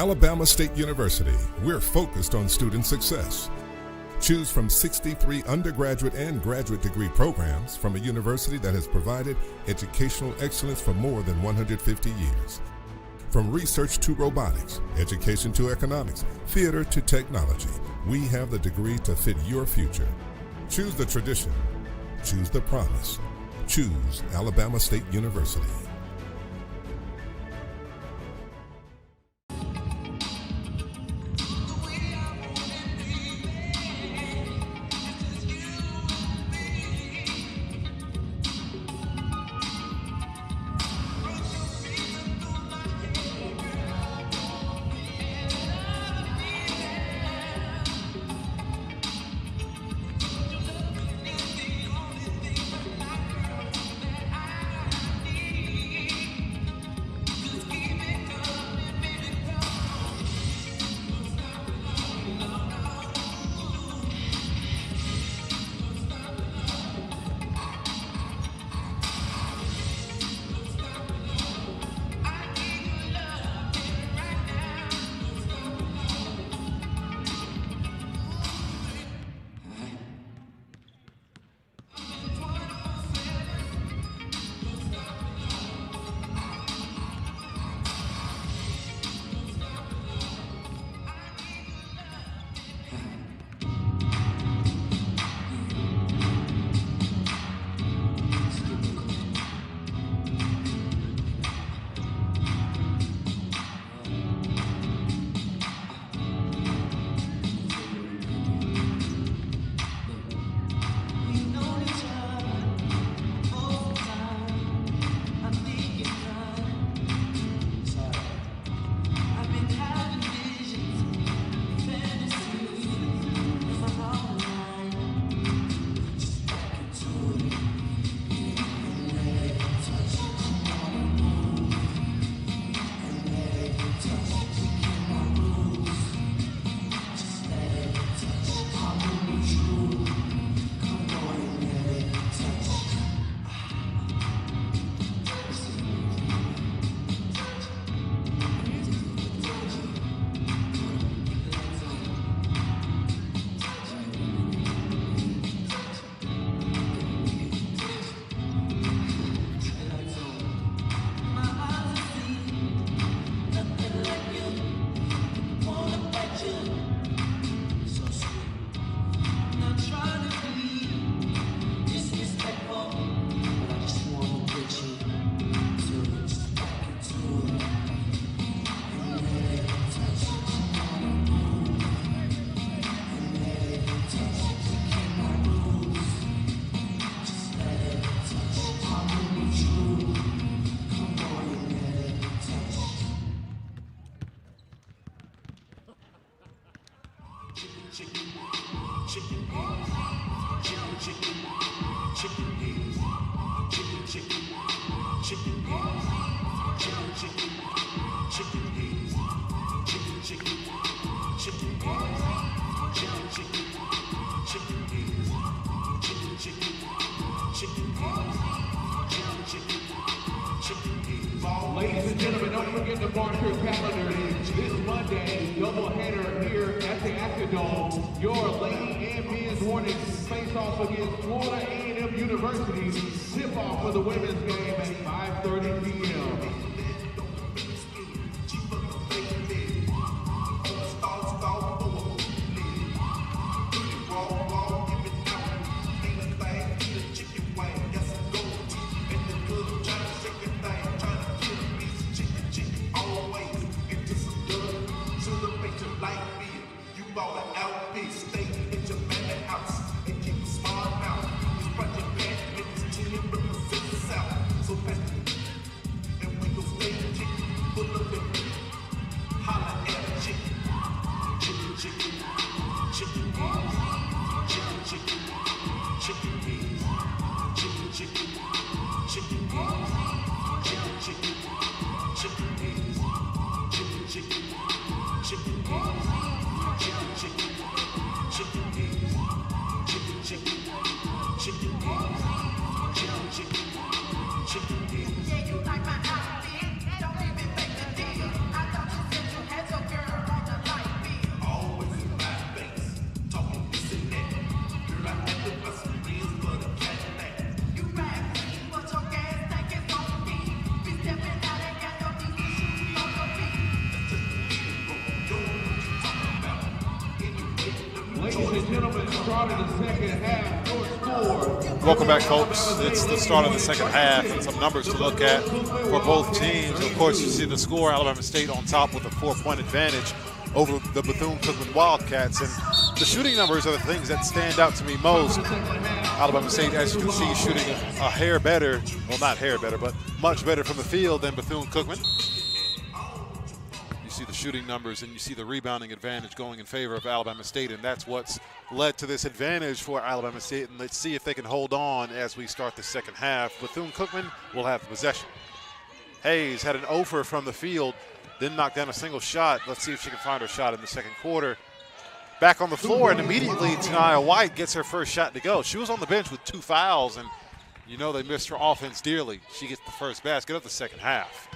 Alabama State University, we're focused on student success. Choose from 63 undergraduate and graduate degree programs from a university that has provided educational excellence for more than 150 years. From research to robotics, education to economics, theater to technology, we have the degree to fit your future. Choose the tradition. Choose the promise. Choose Alabama State University. Ladies and gentlemen, don't forget to mark your calendars. This Monday, doubleheader here at the Astrodome. Your lady and men's Hornets face off against Florida A&M University. Tip-off for the women's game at 5:30 p.m. start of the second half. Your score. Welcome back, folks. It's the start of the second half and some numbers to look at for both teams. Of course, you see the score, Alabama State on top with a 4-point advantage over the Bethune-Cookman Wildcats. And the shooting numbers are the things that stand out to me most. Alabama State, as you can see, shooting a hair better, well, not hair better, but much better from the field than Bethune-Cookman. You see the shooting numbers and you see the rebounding advantage going in favor of Alabama State, and that's what's led to this advantage for Alabama State. And let's see if they can hold on as we start the second half. Bethune-Cookman will have the possession. Hayes had an offer from the field, didn't knock down a single shot. Let's see if she can find her shot in the second quarter. Back on the floor, and immediately Tania White gets her first shot to go. She was on the bench with 2 fouls, and you know they missed her offense dearly. She gets the first basket of the second half.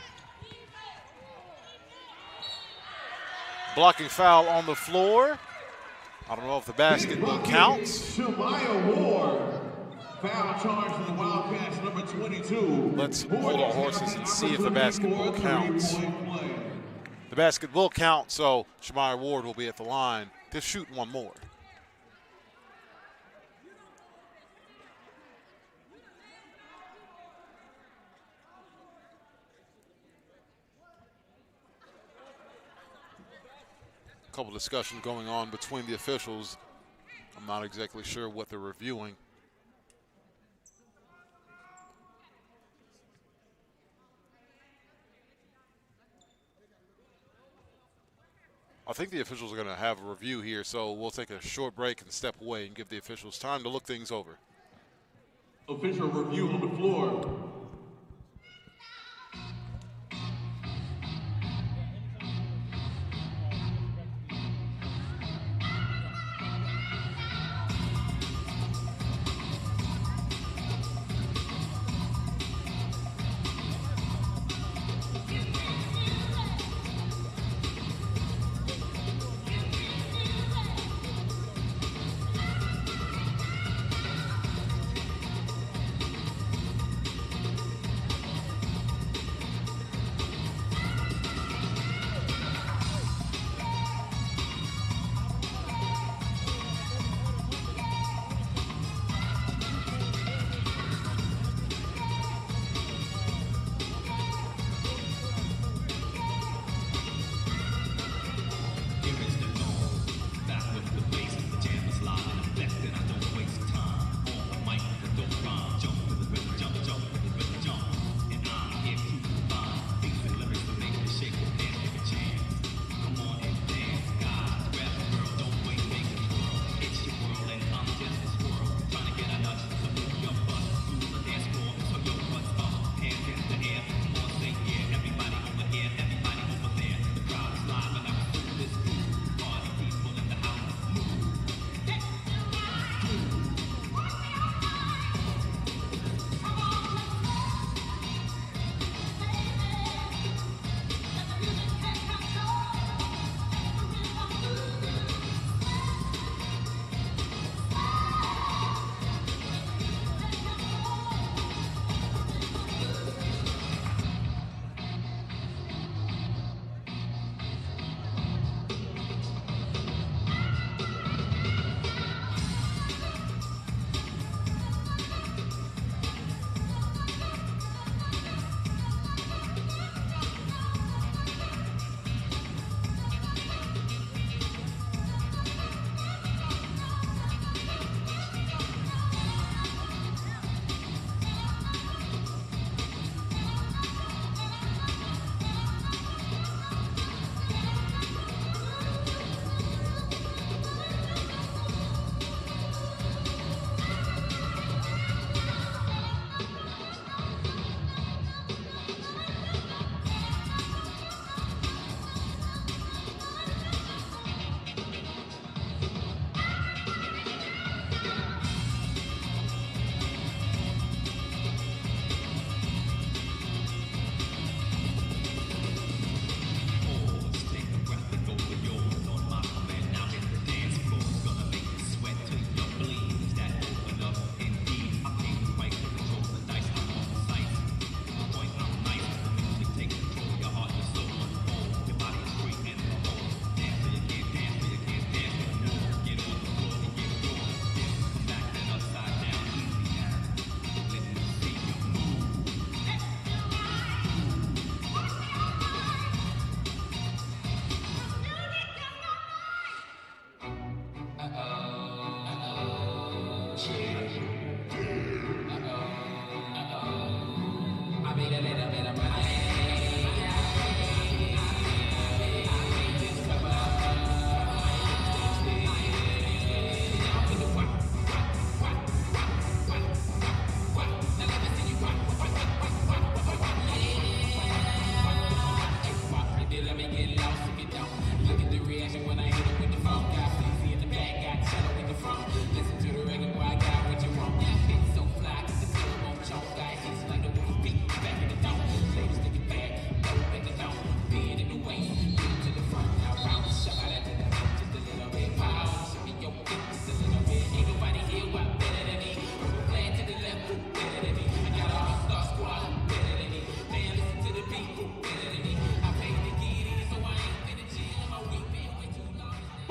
Blocking foul on the floor. I don't know if the basket will count. Shemaya Ward. Foul charge to the Wildcats, number 22. Let's hold our horses and see if the basket will count. The basket will count, so Shemaya Ward will be at the line to shoot one more. A couple discussions going on between the officials. I'm not exactly sure what they're reviewing. I think the officials are going to have a review here, so we'll take a short break and step away and give the officials time to look things over. Official review on the floor.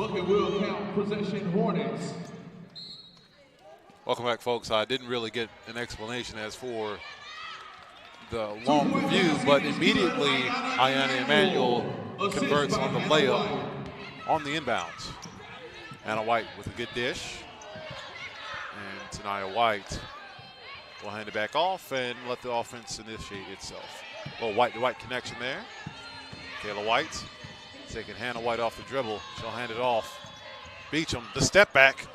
bucket will count. Possession Hornets. Welcome back, folks. I didn't really get an explanation as for the long review, but immediately Ayana Emanuel converts on the layup on the inbounds. Hannah White with a good dish. And Tanaya White will hand it back off and let the offense initiate itself. A little white-to-white connection there. Kayla White taking Hannah White off the dribble. She'll hand it off. Beecham, the step back.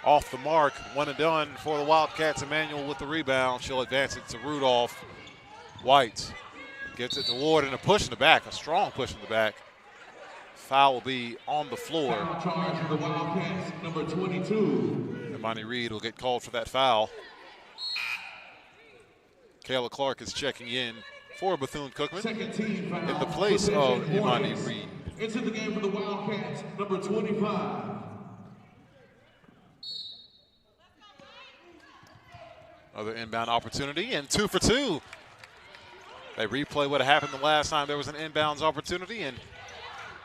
Off the mark, one and done for the Wildcats. Emanuel with the rebound. She'll advance it to Rudolph. White gets it to Ward and a push in the back, a strong push in the back. Foul will be on the floor. Foul charge of the Wildcats, number 22. Imani Reed will get called for that foul. Kayla Clark is checking in for Bethune-Cookman Second team foul. in the place of Imani Reed. Into the game for the Wildcats, number 25. Another inbound opportunity, and 2 for 2. They replay what happened the last time there was an inbounds opportunity, and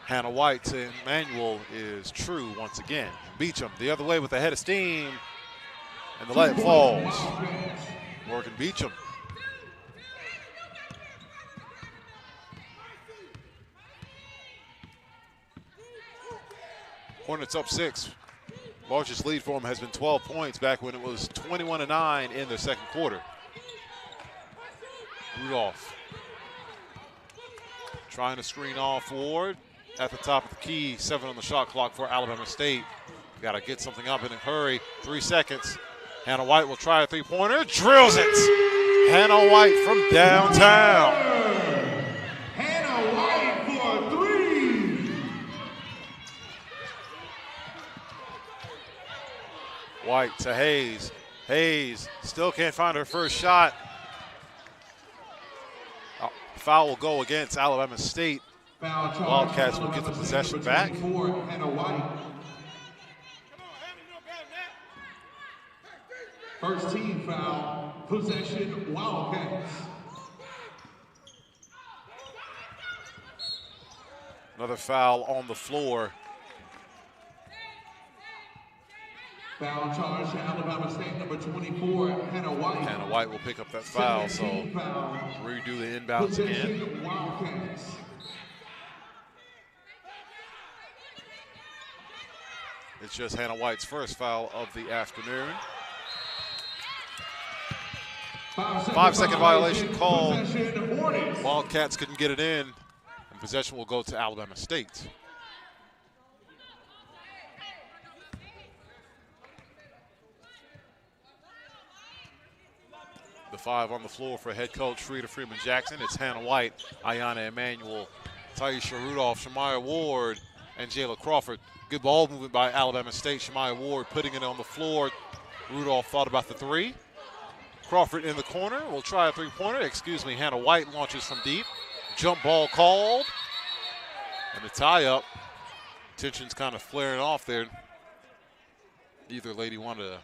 Hannah White to Emanuel is true once again. Beecham the other way with a head of steam, and the layup falls. Morgan Beecham. Hornets up 6. Largest lead for them has been 12 points back when it was 21-9 in the second quarter. Rudolph trying to screen off Ward at the top of the key. 7 on the shot clock for Alabama State. Got to get something up in a hurry. 3 seconds. Hannah White will try a three-pointer. Drills it. Hannah White from downtown. Hannah White for 3. White to Hayes. Hayes still can't find her first shot. Foul will go against Alabama State. Foul charge. Wildcats will get the possession back. Hannah White. First team foul, possession Wildcats. Another foul on the floor. Foul charge to Alabama State, number 24, Hannah White. Hannah White will pick up that foul, so redo the inbounds again. Possession Wildcats. It's just Hannah White's first foul of the afternoon. 5-second violation call. Wildcats couldn't get it in, and possession will go to Alabama State. The 5 on the floor for head coach Frida Freeman-Jackson. It's Hannah White, Ayana Emanuel, Taisha Rudolph, Shamaya Ward, and Jayla Crawford. Good ball movement by Alabama State. Shamaya Ward putting it on the floor. Rudolph thought about the 3. Crawford in the corner will try a three-pointer. Hannah White launches from deep. Jump ball called. And the tie-up. Tension's kind of flaring off there. Either lady wanted to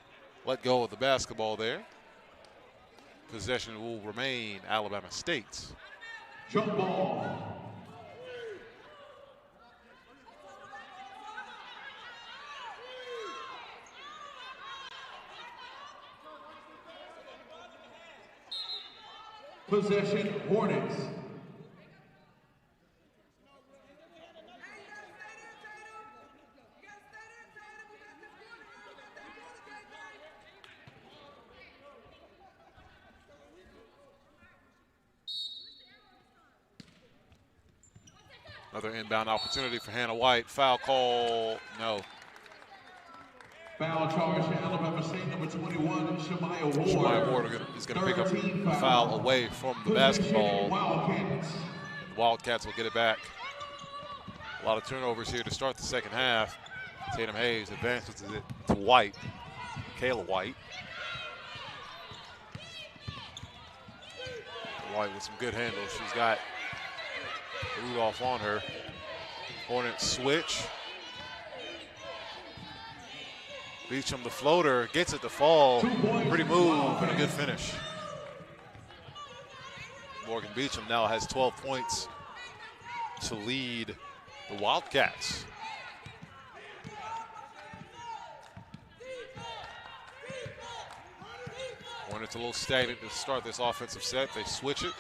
let go of the basketball there. Possession will remain Alabama State's. Jump ball. Possession Hornets. Another inbound opportunity for Hannah White. Foul call, no. Foul charge to Alabama State, number 21, Shamaya Ward. Shamaya Ward is going to pick up a foul away from the basketball. Wildcats. The Wildcats will get it back. A lot of turnovers here to start the second half. Tatum Hayes advances it to White, Kayla White. White with some good handles. She's got Rudolph on her. Hornets switch. Beecham, the floater, gets it to fall. Pretty move and a good finish. Morgan Beecham now has 12 points to lead the Wildcats. Hornets a little stagnant to start this offensive set. They switch it.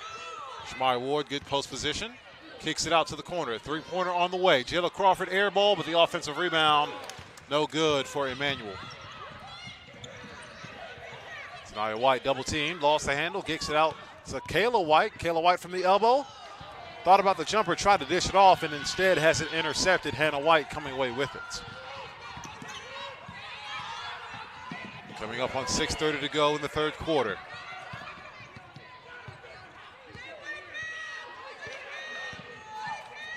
Shamaya Ward, good post position. Kicks it out to the corner. Three-pointer on the way. Jayla Crawford air ball, but the offensive rebound no good for Emmanuel. Tanaya White double team, lost the handle, kicks it out to Kayla White. Kayla White from the elbow. Thought about the jumper, tried to dish it off, and instead has it intercepted. Hannah White coming away with it. Coming up on 6:30 to go in the third quarter.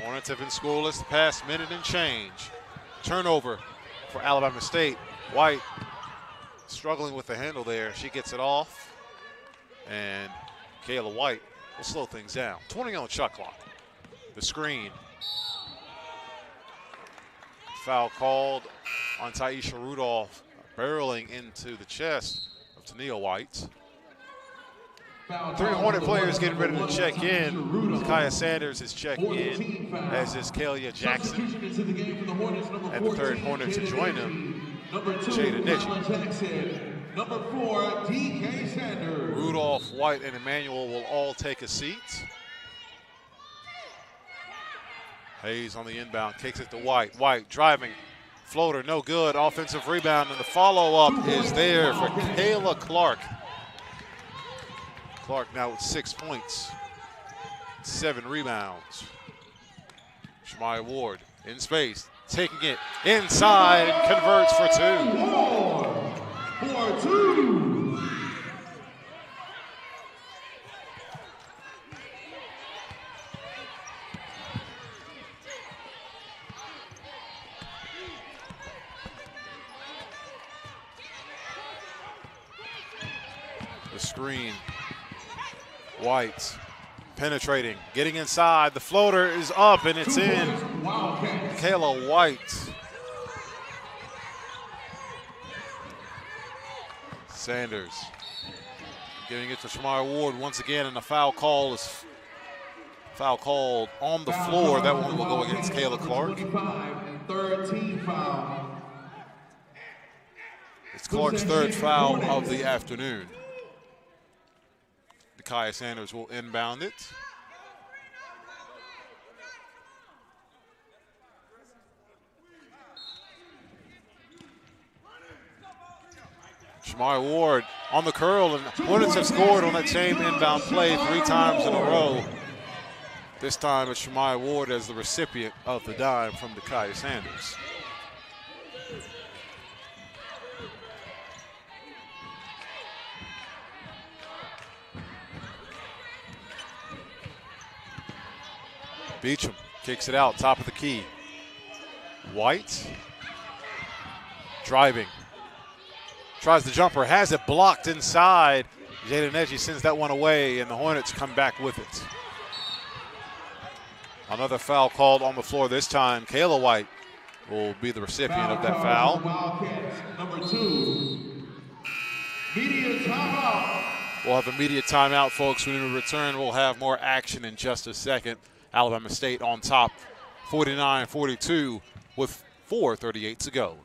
Hornets have been scoreless the past minute and change. Turnover for Alabama State. White struggling with the handle there. She gets it off. And Kayla White will slow things down. 20 on the shot clock. The screen. Foul called on Taisha Rudolph, barreling into the chest of Tania White. Three Hornet players getting ready to check in. Kaya Sanders is checking in, as is Kalia Jackson. And the third Hornet to join him, Jada Nitchie. Number 4, DK Sanders. Rudolph, White, and Emmanuel will all take a seat. Hayes on the inbound, kicks it to White. White driving, floater, no good. Offensive rebound, and the follow-up is there for Kayla Clark. Clark now with 6 points, 7 rebounds. Shamaya Ward in space, taking it inside, and converts for 2. 4-2. The screen. White penetrating, getting inside. The floater is up and it's in. Kayla White. Sanders giving it to Shamaya Ward once again, and the foul called on the floor. That one will go against Kayla Clark. 13 foul. It's Clark's third foul of the afternoon. Kaya Sanders will inbound it. Shamaya Ward on the curl, and Hornets have scored on that same inbound play 3 times in a row. This time it's Shamaya Ward as the recipient of the dime from Kaya Sanders. Beecham kicks it out, top of the key. White driving. Tries the jumper, has it blocked inside. Jada Nitchie sends that one away, and the Hornets come back with it. Another foul called on the floor this time. Kayla White will be the recipient of that foul. Number 2, media timeout. We'll have a media timeout, folks. When we return, we'll have more action in just a second. Alabama State on top, 49-42 with 4:38 to go.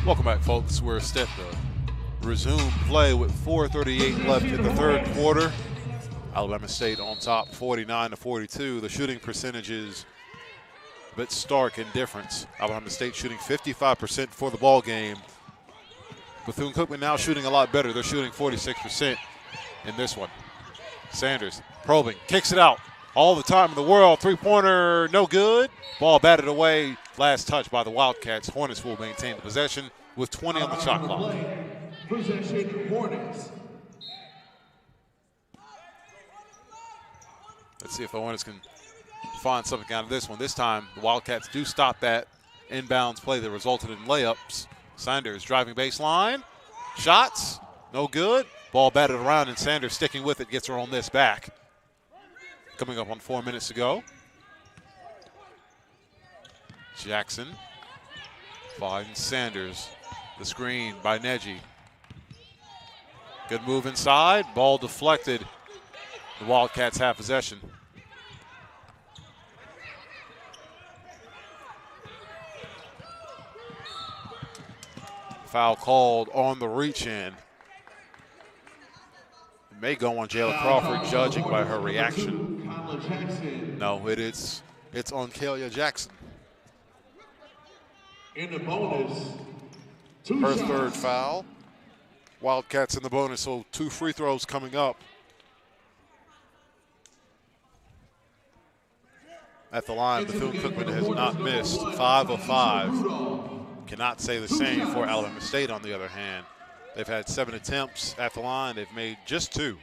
Welcome back, folks. We're set to resume play with 4:38 left in the third quarter. Alabama State on top, 49-42. The shooting percentage is a bit stark in difference. Alabama State shooting 55% for the ball game. Bethune-Cookman now shooting a lot better. They're shooting 46% in this one. Sanders probing, kicks it out. All the time in the world. Three-pointer, no good. Ball batted away. Last touch by the Wildcats. Hornets will maintain the possession with 20 on the shot clock. Possession, Hornets. Let's see if the Hornets can find something out of this one. This time, the Wildcats do stop that inbounds play that resulted in layups. Sanders driving baseline. Shots, no good. Ball batted around, and Sanders sticking with it, gets her on this back. Coming up on 4 minutes to go. Jackson finds Sanders. The screen by Neji. Good move inside. Ball deflected. The Wildcats have possession. Foul called on the reach-in. It may go on Jayla Crawford, judging by her reaction. No, it's on Kalia Jackson. In the bonus, her third foul. Wildcats in the bonus, so 2 free throws coming up. At the line, Bethune-Cookman has not missed, 5 of 5. Cannot say the same for Alabama State, on the other hand. They've had 7 attempts at the line. They've made just 2.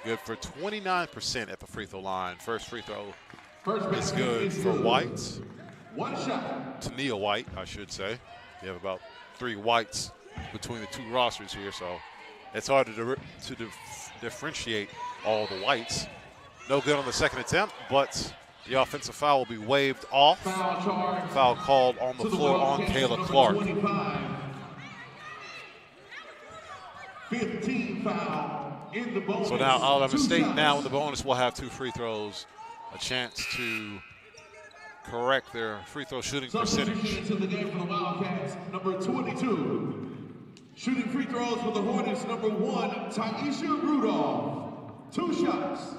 Good for 29% at the free throw line. First free throw is good for White. One shot. Tania White, I should say. You have about 3 Whites between the 2 rosters here, so it's hard to differentiate all the Whites. No good on the second attempt, but the offensive foul will be waved off. Foul called on the floor on Kayla Clark. 15 foul in the bonus. So now Alabama State now in the bonus will have 2 free throws, a chance to correct their free throw shooting percentage. Substitution into the game for the Wildcats, number 22. Shooting free throws for the Hornets, number 1, Taisha Rudolph. 2 shots.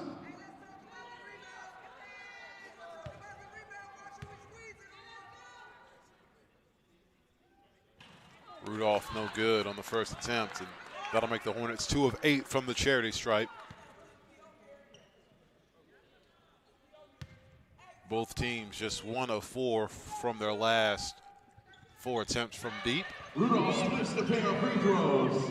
Rudolph no good on the first attempt, and that'll make the Hornets 2 of 8 from the charity stripe. Both teams just 1 of 4 from their last 4 attempts from deep. Rudolph splits the pair of free throws.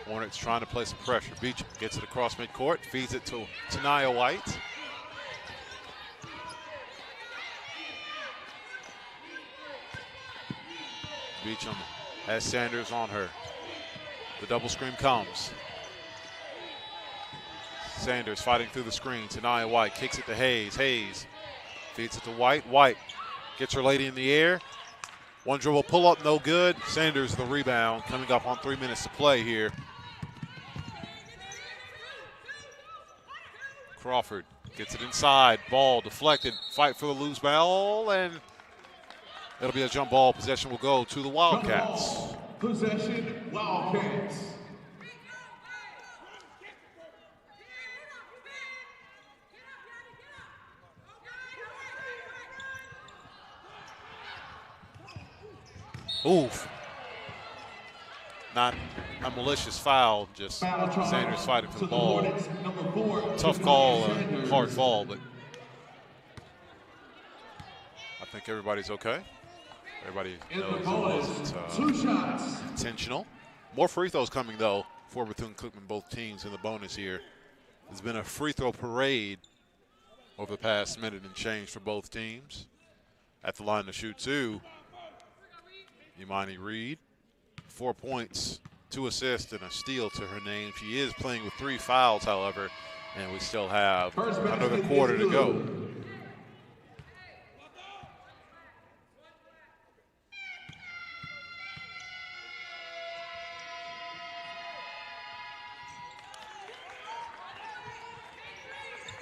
Hornets trying to play some pressure. Beecham gets it across midcourt, feeds it to Tania White. Beecham has Sanders on her. The double screen comes. Sanders fighting through the screen. Tania White kicks it to Hayes. Hayes feeds it to White. White gets her lady in the air. 1 dribble pull up, no good. Sanders the rebound, coming up on 3 minutes to play here. Crawford gets it inside. Ball deflected. Fight for the loose ball, and it'll be a jump ball. Possession will go to the Wildcats. Possession, Wildcats. Oof. Not a malicious foul, just Sanders fighting for the ball. Tough call, hard fall, but I think everybody's okay. Everybody knows it wasn't intentional. More free throws coming, though, for Bethune-Cookman, both teams in the bonus here. There's been a free throw parade over the past minute and change for both teams. At the line to shoot 2, Imani Reed. 4 points, 2 assists, and a steal to her name. She is playing with 3 fouls, however, and we still have another quarter to go.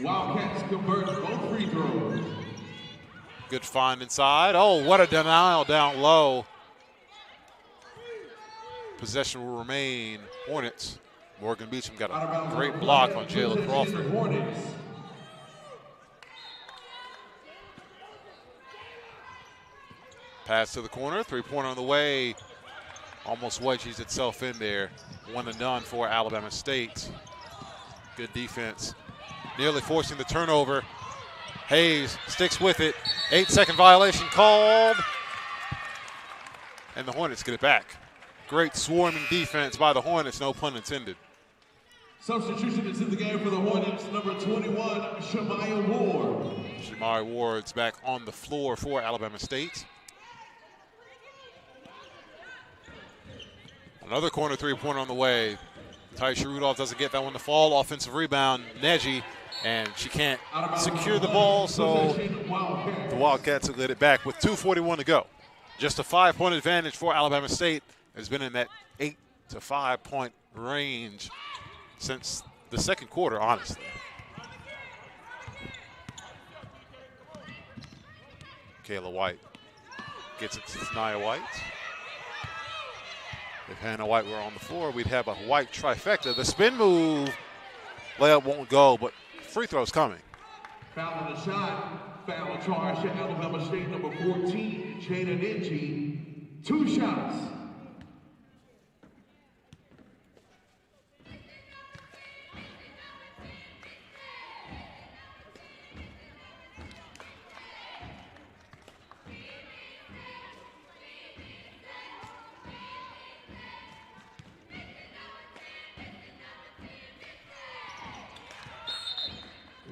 Wildcats convert both free throws. Good find inside. Oh, what a denial down low. Possession will remain Hornets. Morgan Beecham got a great block on Jayla Crawford. Pass to the corner, three-pointer on the way. Almost wedges itself in there. 1-0 for Alabama State. Good defense. Nearly forcing the turnover. Hayes sticks with it. 8-second violation called. And the Hornets get it back. Great swarming defense by the Hornets, no pun intended. Substitution is in the game for the Hornets, number 21, Shamaya Ward. Shamaya Ward's back on the floor for Alabama State. Another corner three-pointer on the way. Taisha Rudolph doesn't get that one to fall. Offensive rebound, Neji, and she can't secure the ball, so the Wildcats have let it back with 2:41 to go. Just a 5-point advantage for Alabama State. Has been in that 8 to 5 point range since the second quarter, honestly. Kayla White gets it to Nia White. If Hannah White were on the floor, we'd have a White trifecta. The spin move, layup won't go, but free throw's coming. Foul on the shot, foul charge to Alabama State, number 14, Jada Ninji. 2 shots.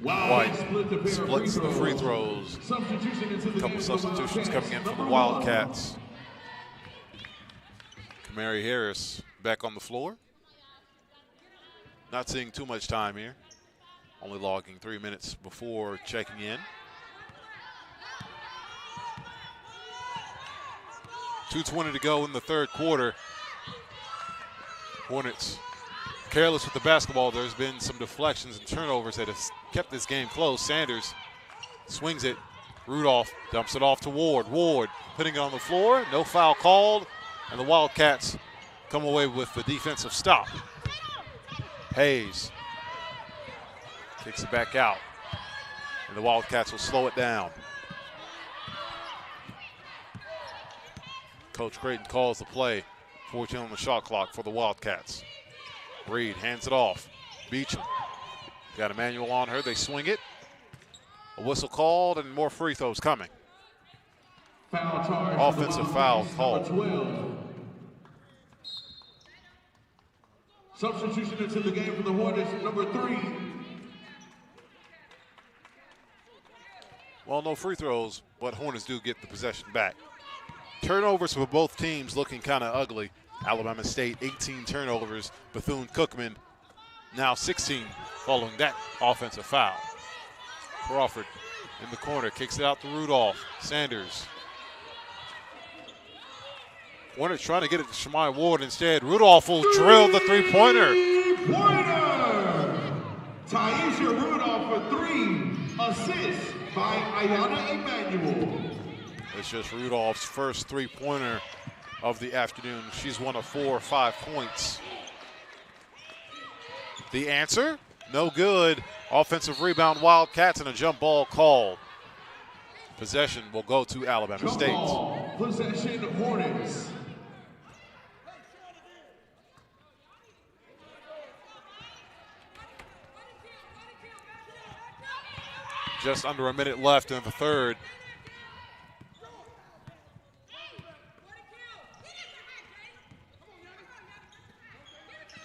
White splits the free throws. A couple substitutions coming in for the Wildcats. Kamari Harris back on the floor. Not seeing too much time here. Only logging 3 minutes before checking in. 2:20 to go in the third quarter. Hornets careless with the basketball. There's been some deflections and turnovers that have kept this game close. Sanders swings it. Rudolph dumps it off to Ward. Ward putting it on the floor. No foul called. And the Wildcats come away with the defensive stop. Hayes kicks it back out. And the Wildcats will slow it down. Coach Creighton calls the play. 14 on the shot clock for the Wildcats. Reed hands it off. Beecham got a manual on her. They swing it. A whistle called and more free throws coming. Foul charge. Offensive foul called. 12. Substitution into the game for the Hornets, number 3. Well, no free throws, but Hornets do get the possession back. Turnovers for both teams looking kind of ugly. Alabama State, 18 turnovers. Bethune-Cookman, now 16 following that offensive foul. Crawford in the corner, kicks it out to Rudolph. Sanders. Hornets trying to get it to Shamaya Ward instead. Rudolph will drill the three-pointer. Taisha Rudolph for 3. Assist by Ayana Emanuel. It's just Rudolph's first three-pointer of the afternoon. She's one of 4 or 5 points. The answer, no good. Offensive rebound, Wildcats, and a jump ball called. Possession will go to Alabama State. Ball. Possession, Hornets. Just under a minute left in the third.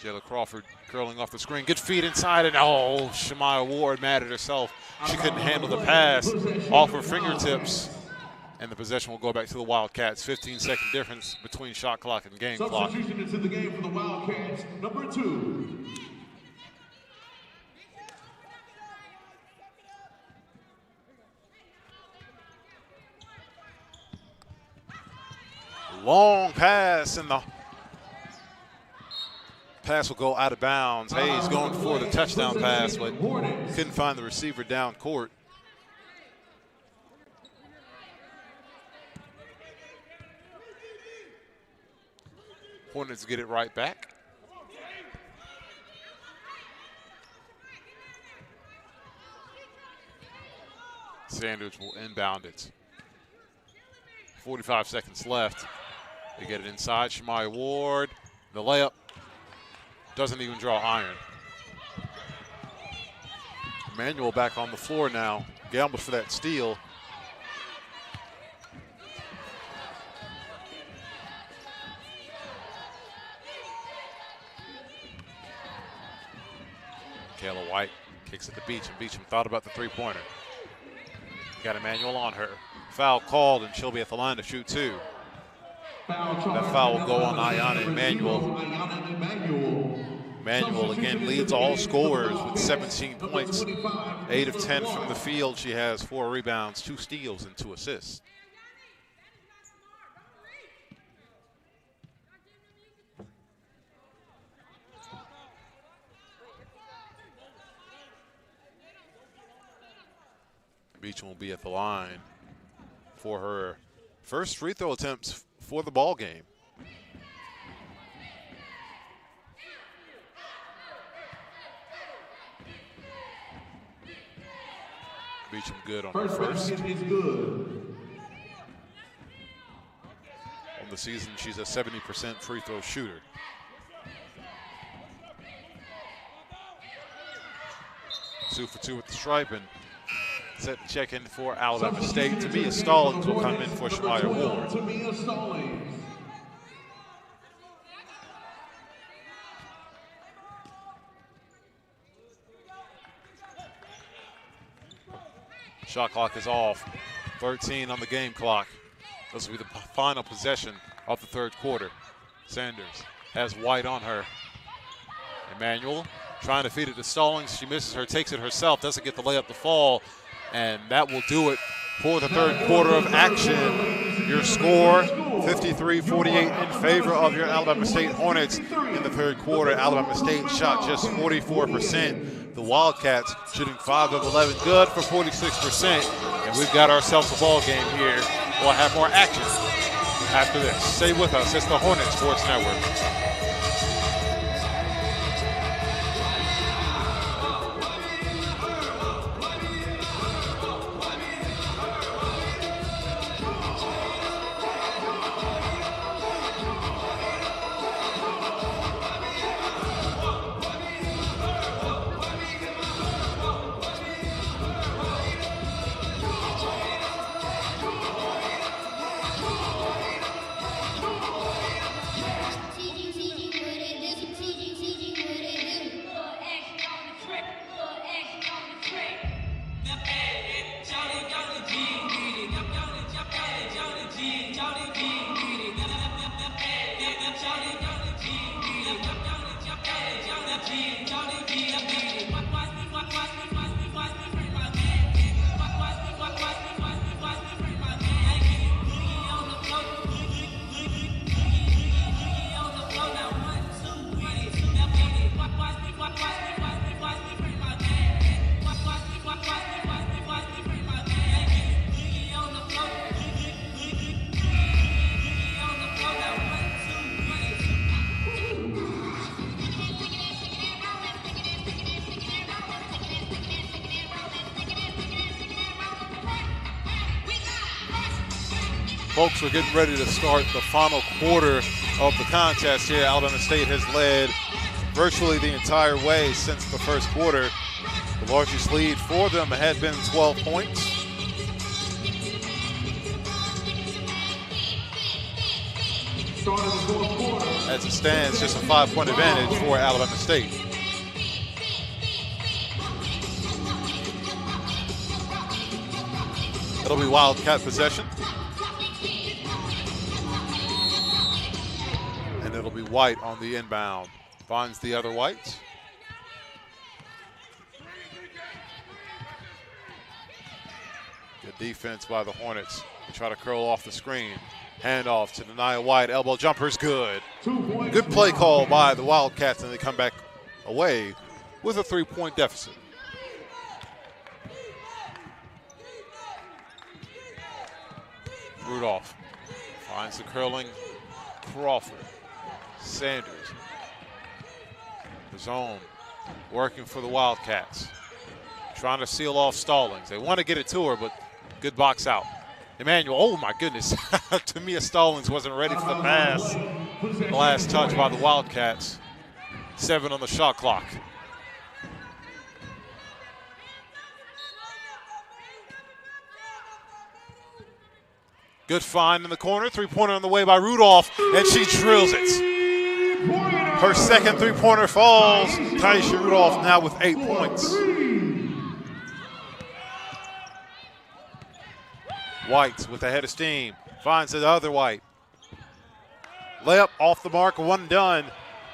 Jayla Crawford curling off the screen. Good feed inside, and oh, Shamaya Ward mad at herself. She couldn't handle the pass off her fingertips. And the possession will go back to the Wildcats. 15-second difference between shot clock and game clock. Substitution into the game for the Wildcats, number 2. Long pass, and the Pass will go out of bounds. Hayes going for the touchdown pass, but couldn't find the receiver down court. Hornets get it right back. Sanders will inbound it. 45 seconds left. They get it inside. Shamaya Ward. The layup doesn't even draw iron. Emmanuel back on the floor now. Gamble for that steal. Kayla White kicks it to Beecham. Beecham thought about the three-pointer. Got Emmanuel on her. Foul called, and she'll be at the line to shoot two. That foul will go on Ayana Emmanuel. Emmanuel again leads all scorers with 17 points. 8 of 10 from the field. She has 4 rebounds, 2 steals, and 2 assists. Beecham will be at the line for her first free throw attempts for the ball game. Beecham good on her first. On the season, she's a 70% free throw shooter. Two for two with the stripe, and set to check in for Alabama State. Tamia Stallings will come in for Shamaya Ward. Shot clock is off. 13 on the game clock. This will be the final possession of the third quarter. Sanders has White on her. Emmanuel trying to feed it to Stallings. She misses her, takes it herself, doesn't get the layup to fall. And that will do it for the third quarter of action. Your score, 53-48 in favor of your Alabama State Hornets. In the third quarter, Alabama State shot just 44%. The Wildcats shooting 5 of 11, good for 46%. And we've got ourselves a ball game here. We'll have more action after this. Stay with us. It's the Hornet Sports Network. Folks, we're getting ready to start the final quarter of the contest here. Alabama State has led virtually the entire way since the first quarter. The largest lead for them had been 12 points. As it stands, just a 5-point advantage for Alabama State. It'll be Wildcat possession. And it'll be White on the inbound. Finds the other White. Good defense by the Hornets to try to curl off the screen. Handoff to Denia White. Elbow jumper's good. 2 points. Good play call by the Wildcats, and they come back away with a 3-point deficit. Rudolph finds the curling Crawford. Sanders. The zone working for the Wildcats. Trying to seal off Stallings. They want to get it to her, but good box out. Emmanuel, oh my goodness. Tamia Stallings wasn't ready for the pass. The last touch by the Wildcats. 7 on the shot clock. Good find in the corner. 3-pointer on the way by Rudolph, and she drills it. Her second 3-pointer falls. Taisha Rudolph now with 8 points. White with a head of steam. Finds the other White. Layup off the mark, 1 done,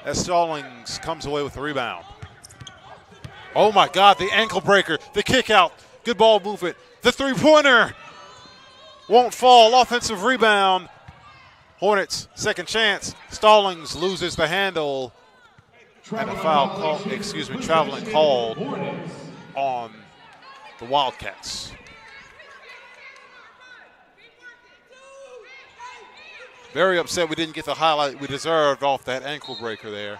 as Stallings comes away with the rebound. Oh my God, the ankle breaker, the kick out. Good ball movement. The 3-pointer won't fall. Offensive rebound. Hornets, second chance. Stallings loses the handle. And a foul call, traveling called on the Wildcats. Very upset we didn't get the highlight we deserved off that ankle breaker there.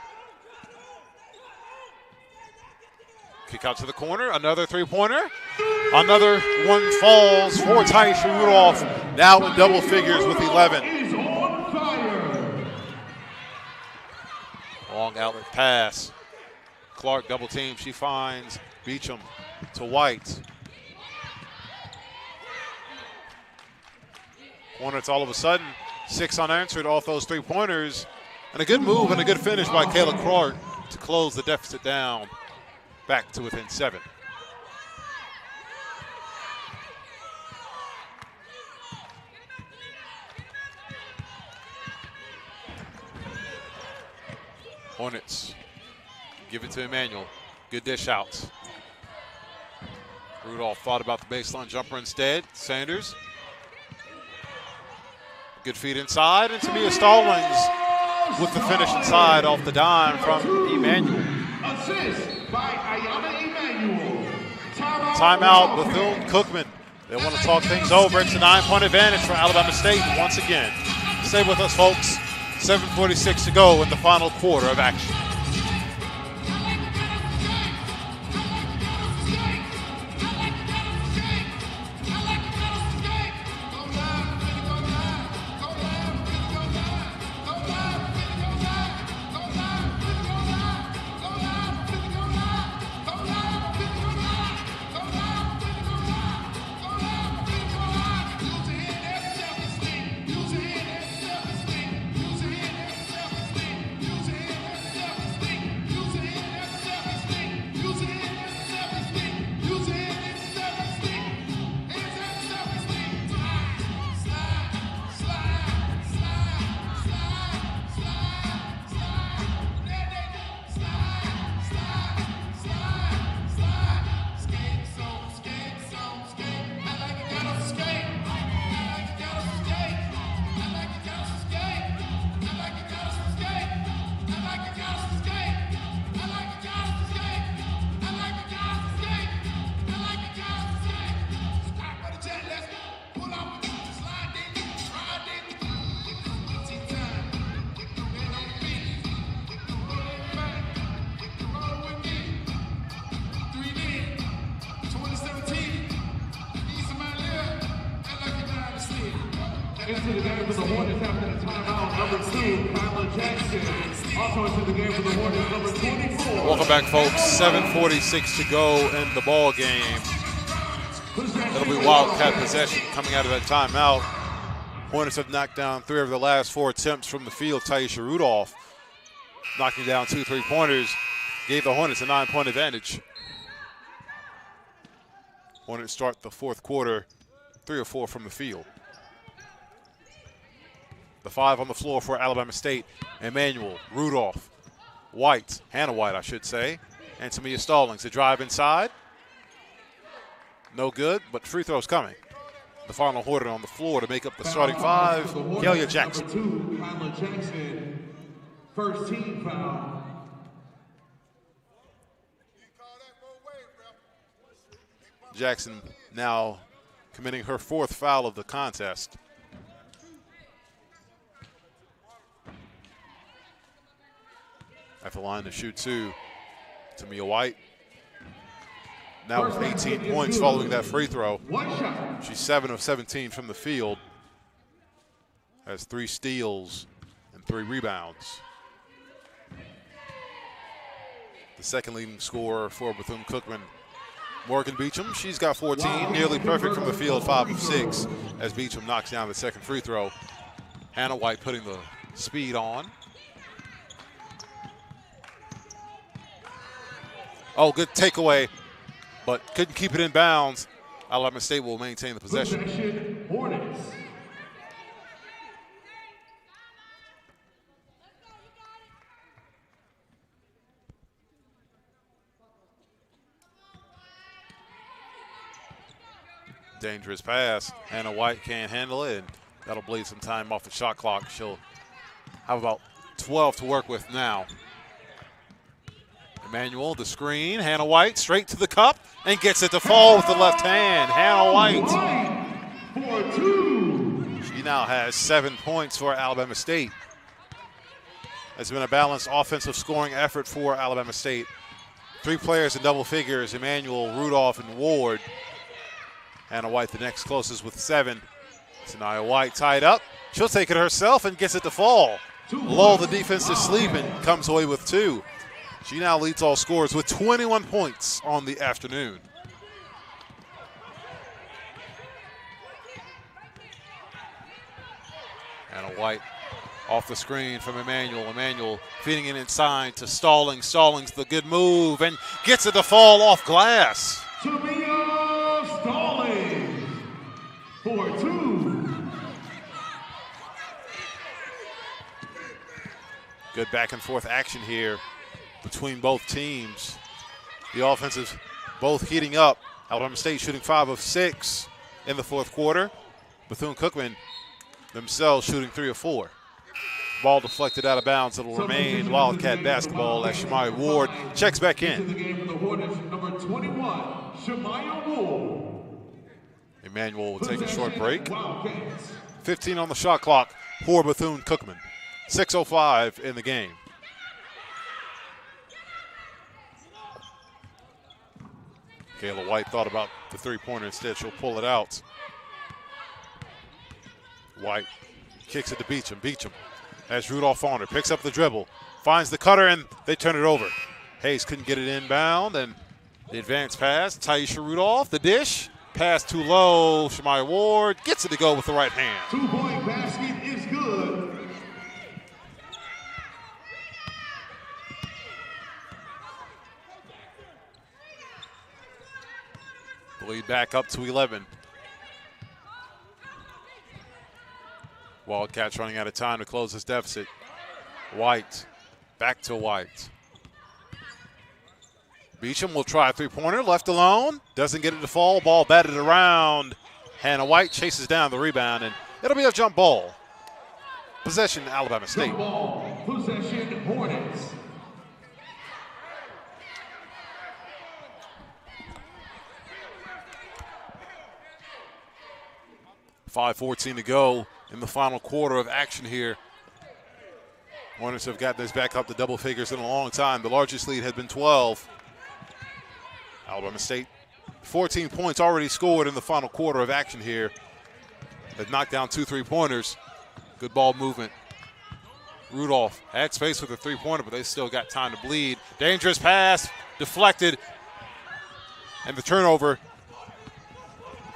Kick out to the corner, another 3-pointer. Another one falls for Taisha Rudolph, now in double figures with 11. Long outlet pass. Clark double team, she finds Beecham to White. Hornets all of a sudden 6 unanswered off those 3-pointers, and a good move and a good finish by Kayla Clark to close the deficit down back to within 7. Hornets give it to Emmanuel. Good dish out. Rudolph thought about the baseline jumper instead. Sanders. Good feed inside, and Tamia Stallings with the finish inside off the dime from Emmanuel. Assist by Ayana Emmanuel. Timeout, Bethune-Cookman. They want to talk things over. It's a 9-point advantage for Alabama State once again. Stay with us, folks. 7:46 to go in the final quarter of action. Into the game for the Hornets after the timeout, number 2, Kyla Jackson. Also into the game for the Hornets, number 24. Welcome back, folks. 7:46 to go in the ball game. It'll be Wildcat possession coming out of that timeout. Hornets have knocked down 3 of the last 4 attempts from the field. Taisha Rudolph knocking down 2 3-pointers gave the Hornets a 9-point advantage. Hornets start the 4th quarter 3 or 4 from the field. The 5 on the floor for Alabama State. Emmanuel, Rudolph, White, Hannah White, I should say, and Tamia Stallings. The drive inside. No good, but free throw's coming. the final order on the floor to make up the starting five. Kelia Jackson. Number 2, Kyla Jackson. First team foul. Jackson now committing her 4th foul of the contest. At the line to shoot 2, Tamia White. Now with 18 points following that free throw. She's 7 of 17 from the field. Has 3 steals and 3 rebounds. The second leading scorer for Bethune-Cookman, Morgan Beecham. She's got 14, nearly perfect from the field, 5 of 6, as Beecham knocks down the second free throw. Hannah White putting the speed on. Oh, good takeaway, but couldn't keep it in bounds. Alabama State will maintain the possession. Hornets. Dangerous pass. Hannah White can't handle it, and that'll bleed some time off the shot clock. She'll have about 12 to work with now. Emmanuel, the screen. Hannah White straight to the cup and gets it to fall with the left hand. Hannah White. For 2. She now has 7 points for Alabama State. It's been a balanced offensive scoring effort for Alabama State. 3 players in double figures, Emmanuel, Rudolph, and Ward. Hannah White the next closest with 7. Sanaya White tied up. She'll take it herself and gets it to fall. Lull the defense to sleep and comes away with 2. She now leads all scorers with 21 points on the afternoon. Hannah White off the screen from Emmanuel. Emmanuel feeding it inside to Stallings. Stallings the good move and gets it to fall off glass. Tamia Stallings for 2. Good back and forth action here between both teams. The offensive both heating up. Alabama State shooting 5 of 6 in the 4th quarter. Bethune-Cookman themselves shooting 3 of 4. Ball deflected out of bounds. It'll remain Wildcat basketball as Shamaya Ward checks back in. The game for the Hornets, number 21, Shamaya Ward. Emmanuel will take a short break. Wildcats. 15 on the shot clock for Bethune-Cookman. 6:05 in the game. Kayla White thought about the 3-pointer instead. She'll pull it out. White kicks it to Beecham. Beecham has Rudolph on her. Picks up the dribble. Finds the cutter, and they turn it over. Hayes couldn't get it inbound, and the advance pass. Taisha Rudolph, the dish. Pass too low. Shamaya Ward gets it to go with the right hand. 2-point basket is good. Lead back up to 11. Wildcats running out of time to close this deficit. White, back to White. Beecham will try a 3-pointer, left alone. Doesn't get it to fall, ball batted around. Hannah White chases down the rebound, and it'll be a jump ball. Possession, Alabama State. Jump ball, possession, Hornets. .5:14 to go in the final quarter of action here. Hornets have got this back up to double figures in a long time. The largest lead has been 12. Alabama State, 14 points already scored in the final quarter of action here. They've knocked down 2 3-pointers. Good ball movement. Rudolph had space with a 3-pointer, but they still got time to bleed. Dangerous pass, deflected, and the turnover.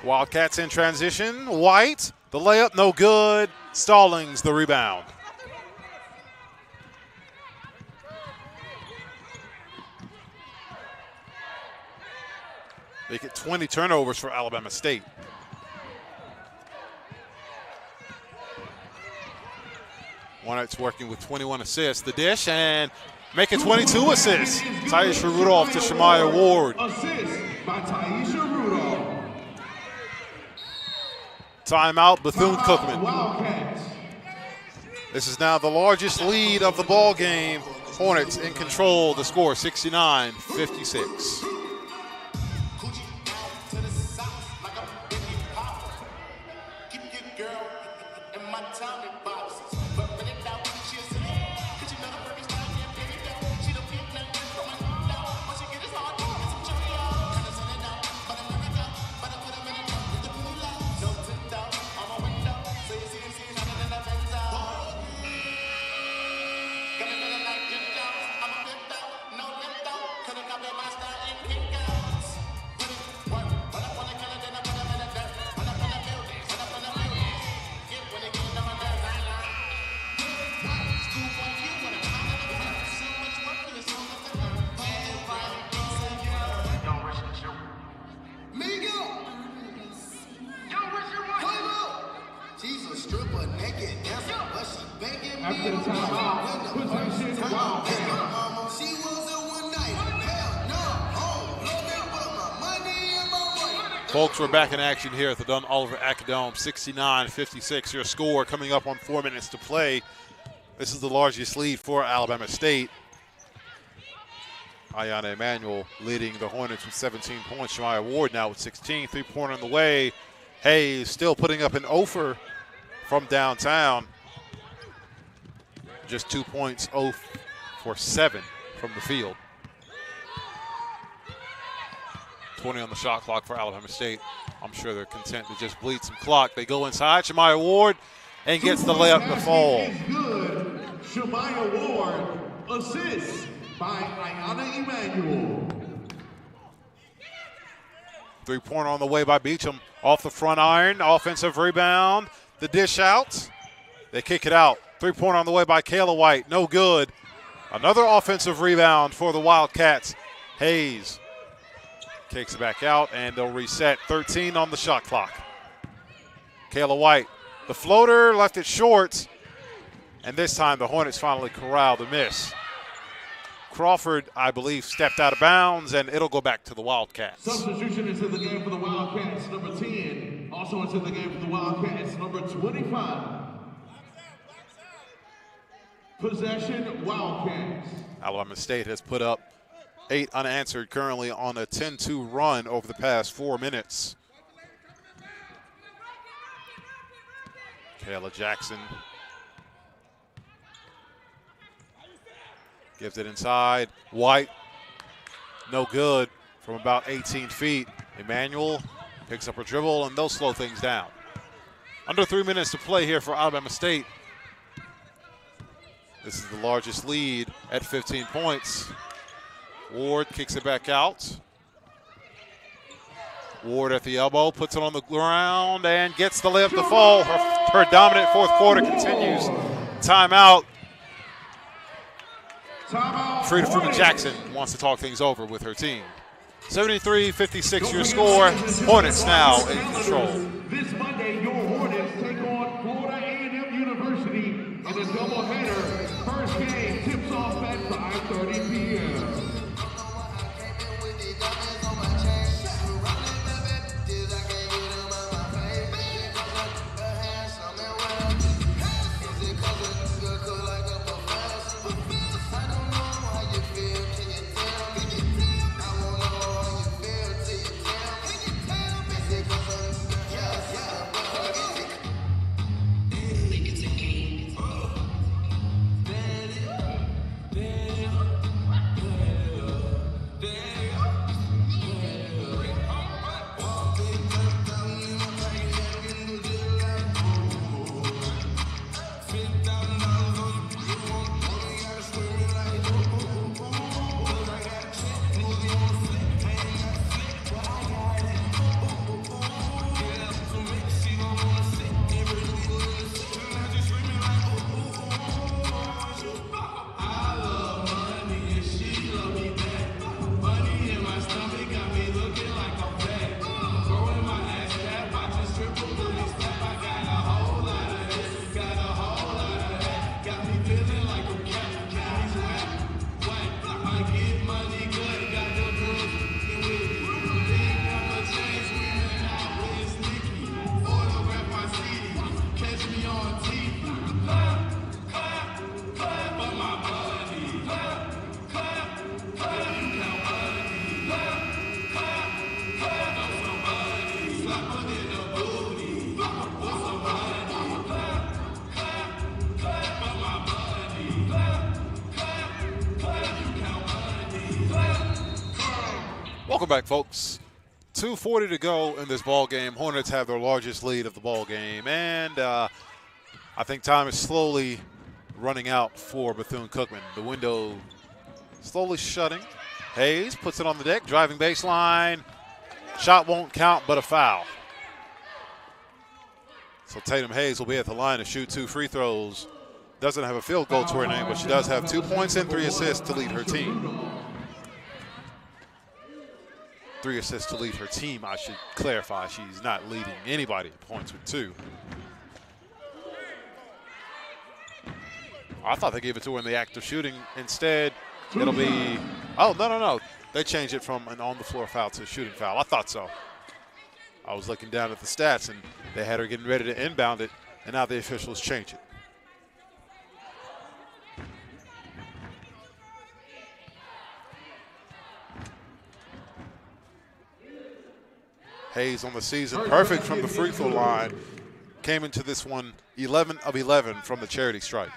Wildcats in transition. White, the layup, no good. Stallings, the rebound. They get 20 turnovers for Alabama State. Hornets working with 21 assists. The dish and making 22 assists. Taisha Rudolph to Shamaya Ward. Assist by Taisha Rudolph. Timeout, Bethune-Cookman. Wildcats. This is now the largest lead of the ball game. Hornets in control. The score 69-56. After the timeout, possession Wildcats. Folks, we're back in action here at the Dunn Oliver Acadome. 69-56, your score coming up on 4 minutes to play. This is the largest lead for Alabama State. Ayanna Emanuel leading the Hornets with 17 points. Shemaya Ward now with 16. 3-pointer on the way. Hayes still putting up an offer from downtown. Just 2 points, 0 for 7 from the field. 20 on the shot clock for Alabama State. I'm sure they're content to just bleed some clock. They go inside. Shemaya Ward and gets the layup to fall. Good. Shemaya Ward assists by Ayanna Emanuel. 3-pointer on the way by Beecham. Off the front iron. Offensive rebound. The dish out. They kick it out. 3-pointer on the way by Kayla White. No good. Another offensive rebound for the Wildcats. Hayes kicks it back out, and they'll reset. 13 on the shot clock. Kayla White. The floater left it short, and this time the Hornets finally corral the miss. Crawford, I believe, stepped out of bounds, and it'll go back to the Wildcats. Substitution into the game for the Wildcats, number 10. Also into the game for the Wildcats, number 25. Possession, Wildcats. Alabama State has put up 8 unanswered, currently on a 10-2 run over the past 4 minutes. Kayla Jackson gives it inside. White, no good from about 18 feet. Emanuel picks up her dribble, and they'll slow things down. Under 3 minutes to play here for Alabama State. This is the largest lead at 15 points. Ward kicks it back out. Ward at the elbow, puts it on the ground, and gets the layup to fall. Her dominant fourth quarter continues. Timeout. Frida Fruman Jackson wants to talk things over with her team. 73-56 your score. Hornets now in control. This Monday, your Hornets take on Florida A&M University in a doubleheader. First game tips off at 5:30 p.m. Welcome back, folks. 2:40 to go in this ball game. Hornets have their largest lead of the ball game, and I think time is slowly running out for Bethune-Cookman. The window slowly shutting. Hayes puts it on the deck, driving baseline. Shot won't count, but a foul. So Tatum Hayes will be at the line to shoot 2 free throws. Doesn't have a field goal to her name, but she does have 2 points and 3 assists to lead her team. 3 assists to lead her team, I should clarify. She's not leading anybody in points with 2. I thought they gave it to her in the act of shooting. Instead, it'll be, oh, no. They changed it from an on-the-floor foul to a shooting foul. I thought so. I was looking down at the stats, and they had her getting ready to inbound it, and now the officials change it. Hayes on the season, perfect from the free throw line. Came into this one 11 of 11 from the charity stripe.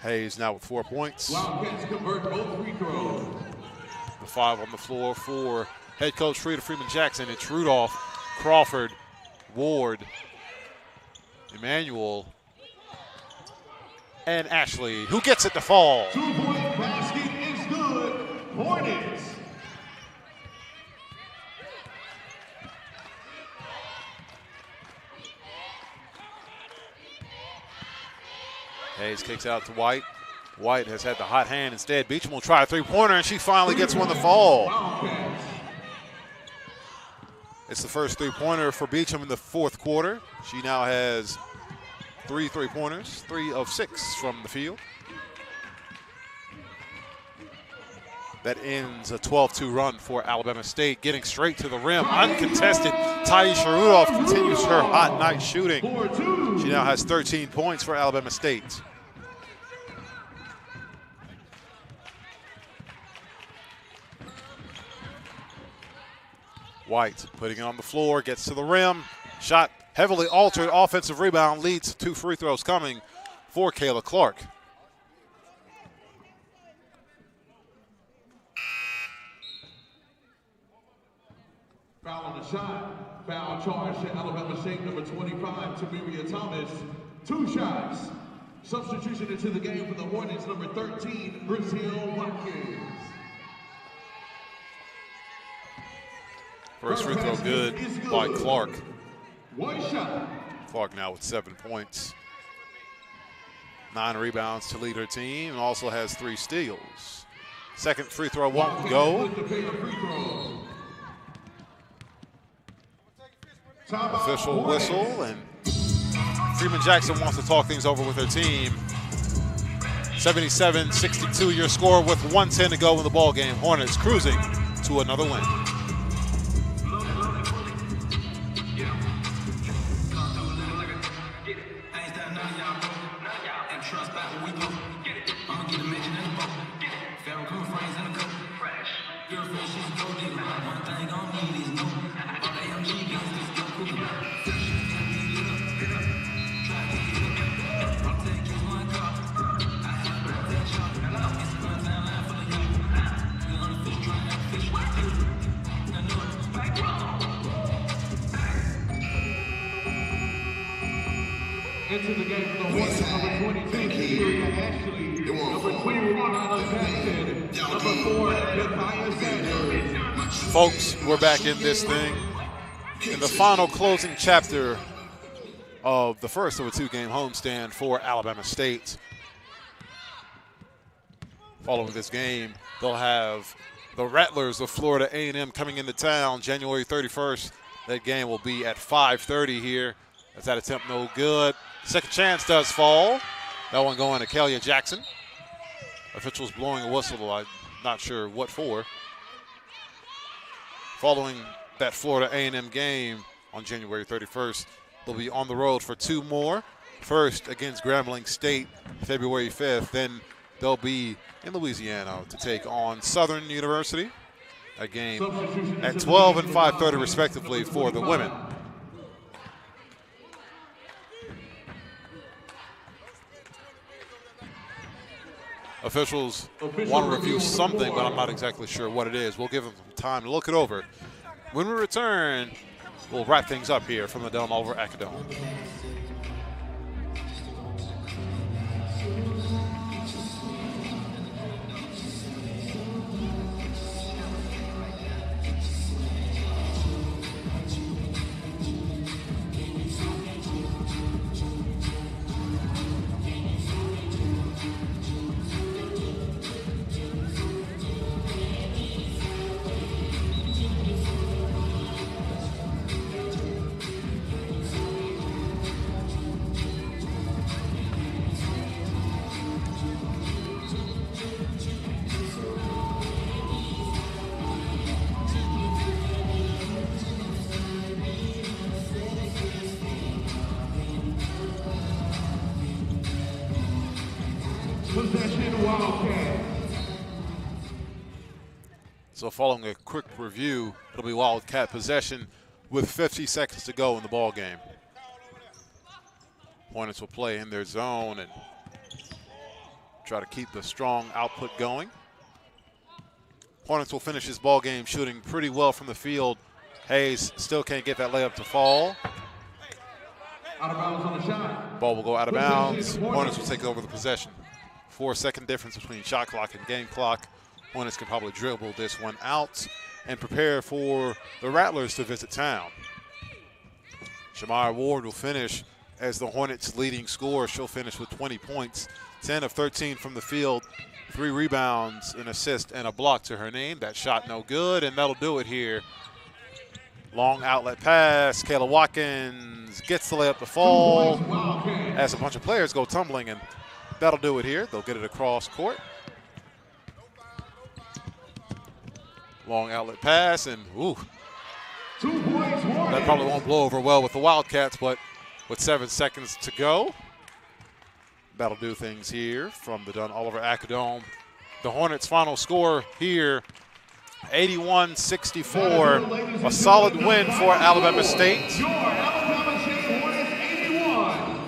Hayes now with 4 points. Wildcats convert both free throws. The 5 on the floor for head coach Frida Freeman-Jackson. It's Rudolph, Crawford, Ward, Emmanuel, and Ashley, who gets it to fall. 2-point basket is good. Hornets. Hayes kicks out to White. White has had the hot hand instead. Beecham will try a 3-pointer, and she finally gets one to fall. It's the first 3-pointer for Beecham in the 4th quarter. She now has 3 3-pointers, 3 of 6 from the field. That ends a 12-2 run for Alabama State, getting straight to the rim. Uncontested, Taisha Rudolph continues her hot night shooting. She now has 13 points for Alabama State. White putting it on the floor, gets to the rim. Shot heavily altered, offensive rebound leads to 2 free throws coming for Kayla Clark. Foul on the shot. Foul charge to Alabama State number 25, Tamiria Thomas. 2 shots. Substitution into the game for the Hornets, number 13, Brazil Watkins. First free throw good by Clark. 1 shot. Clark now with 7 points. 9 rebounds to lead her team, and also has 3 steals. Second free throw won't go. Official whistle, and Freeman-Jackson wants to talk things over with her team. 77-62 your score with 1:10 to go in the ball game. Hornets cruising to another win. Into the game for the Hornets, number 22, Ashley, number 21, Anna Jackson, number 4, Bethia Sanders. Folks, we're back in this thing. In the final closing chapter of the first of a 2-game homestand for Alabama State. Following this game, they'll have the Rattlers of Florida A&M coming into town January 31st. That game will be at 5:30 here. That's that attempt no good. Second chance does fall. That one going to Kalia Jackson. Officials blowing a whistle, I'm not sure what for. Following that Florida A&M game on January 31st, they'll be on the road for 2 more. First against Grambling State, February 5th. Then they'll be in Louisiana to take on Southern University. A game at 12 and 5:30 respectively for the women. Officials want to review something, but I'm not exactly sure what it is. We'll give them some time to look it over. When we return, we'll wrap things up here from the Dillon Oliver Acadome. Possession Wildcat. So following a quick review, it'll be Wildcat possession with 50 seconds to go in the ball game. Hornets will play in their zone and try to keep the strong output going. Hornets will finish this ball game shooting pretty well from the field. Hayes still can't get that layup to fall. Out of bounds on the shot. Ball will go out of bounds. Hornets will take over the possession. 4-second difference between shot clock and game clock. Hornets can probably dribble this one out and prepare for the Rattlers to visit town. Shamar Ward will finish as the Hornets' leading scorer. She'll finish with 20 points, 10 of 13 from the field, 3 rebounds, an assist, and a block to her name. That shot no good, and that'll do it here. Long outlet pass. Kayla Watkins gets the layup to fall as a bunch of players go tumbling, and that'll do it here. They'll get it across court. Long outlet pass, and ooh. 2 points, That probably won't blow over well with the Wildcats, but with 7 seconds to go, that'll do things here from the Dillon Oliver Acadome. The Hornets' final score here, 81-64, a solid win for Alabama State.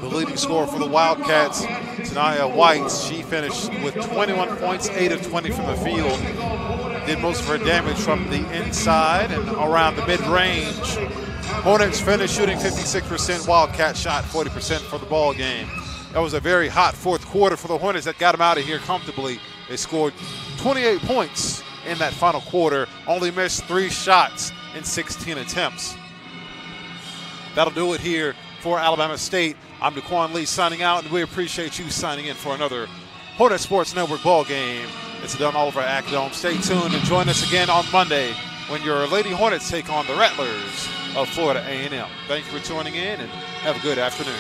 The leading scorer for the Wildcats, Tanaya White, she finished with 21 points, 8 of 20 from the field. Did most of her damage from the inside and around the mid-range. Hornets finished shooting 56%, Wildcat shot 40% for the ball game. That was a very hot fourth quarter for the Hornets that got them out of here comfortably. They scored 28 points in that final quarter, only missed 3 shots in 16 attempts. That'll do it here for Alabama State. I'm DeQuan Lee signing out, and we appreciate you signing in for another Hornet Sports Network ball game. It's the Dillon Oliver Acadome. Stay tuned and join us again on Monday when your Lady Hornets take on the Rattlers of Florida A&M. Thank you for tuning in, and have a good afternoon.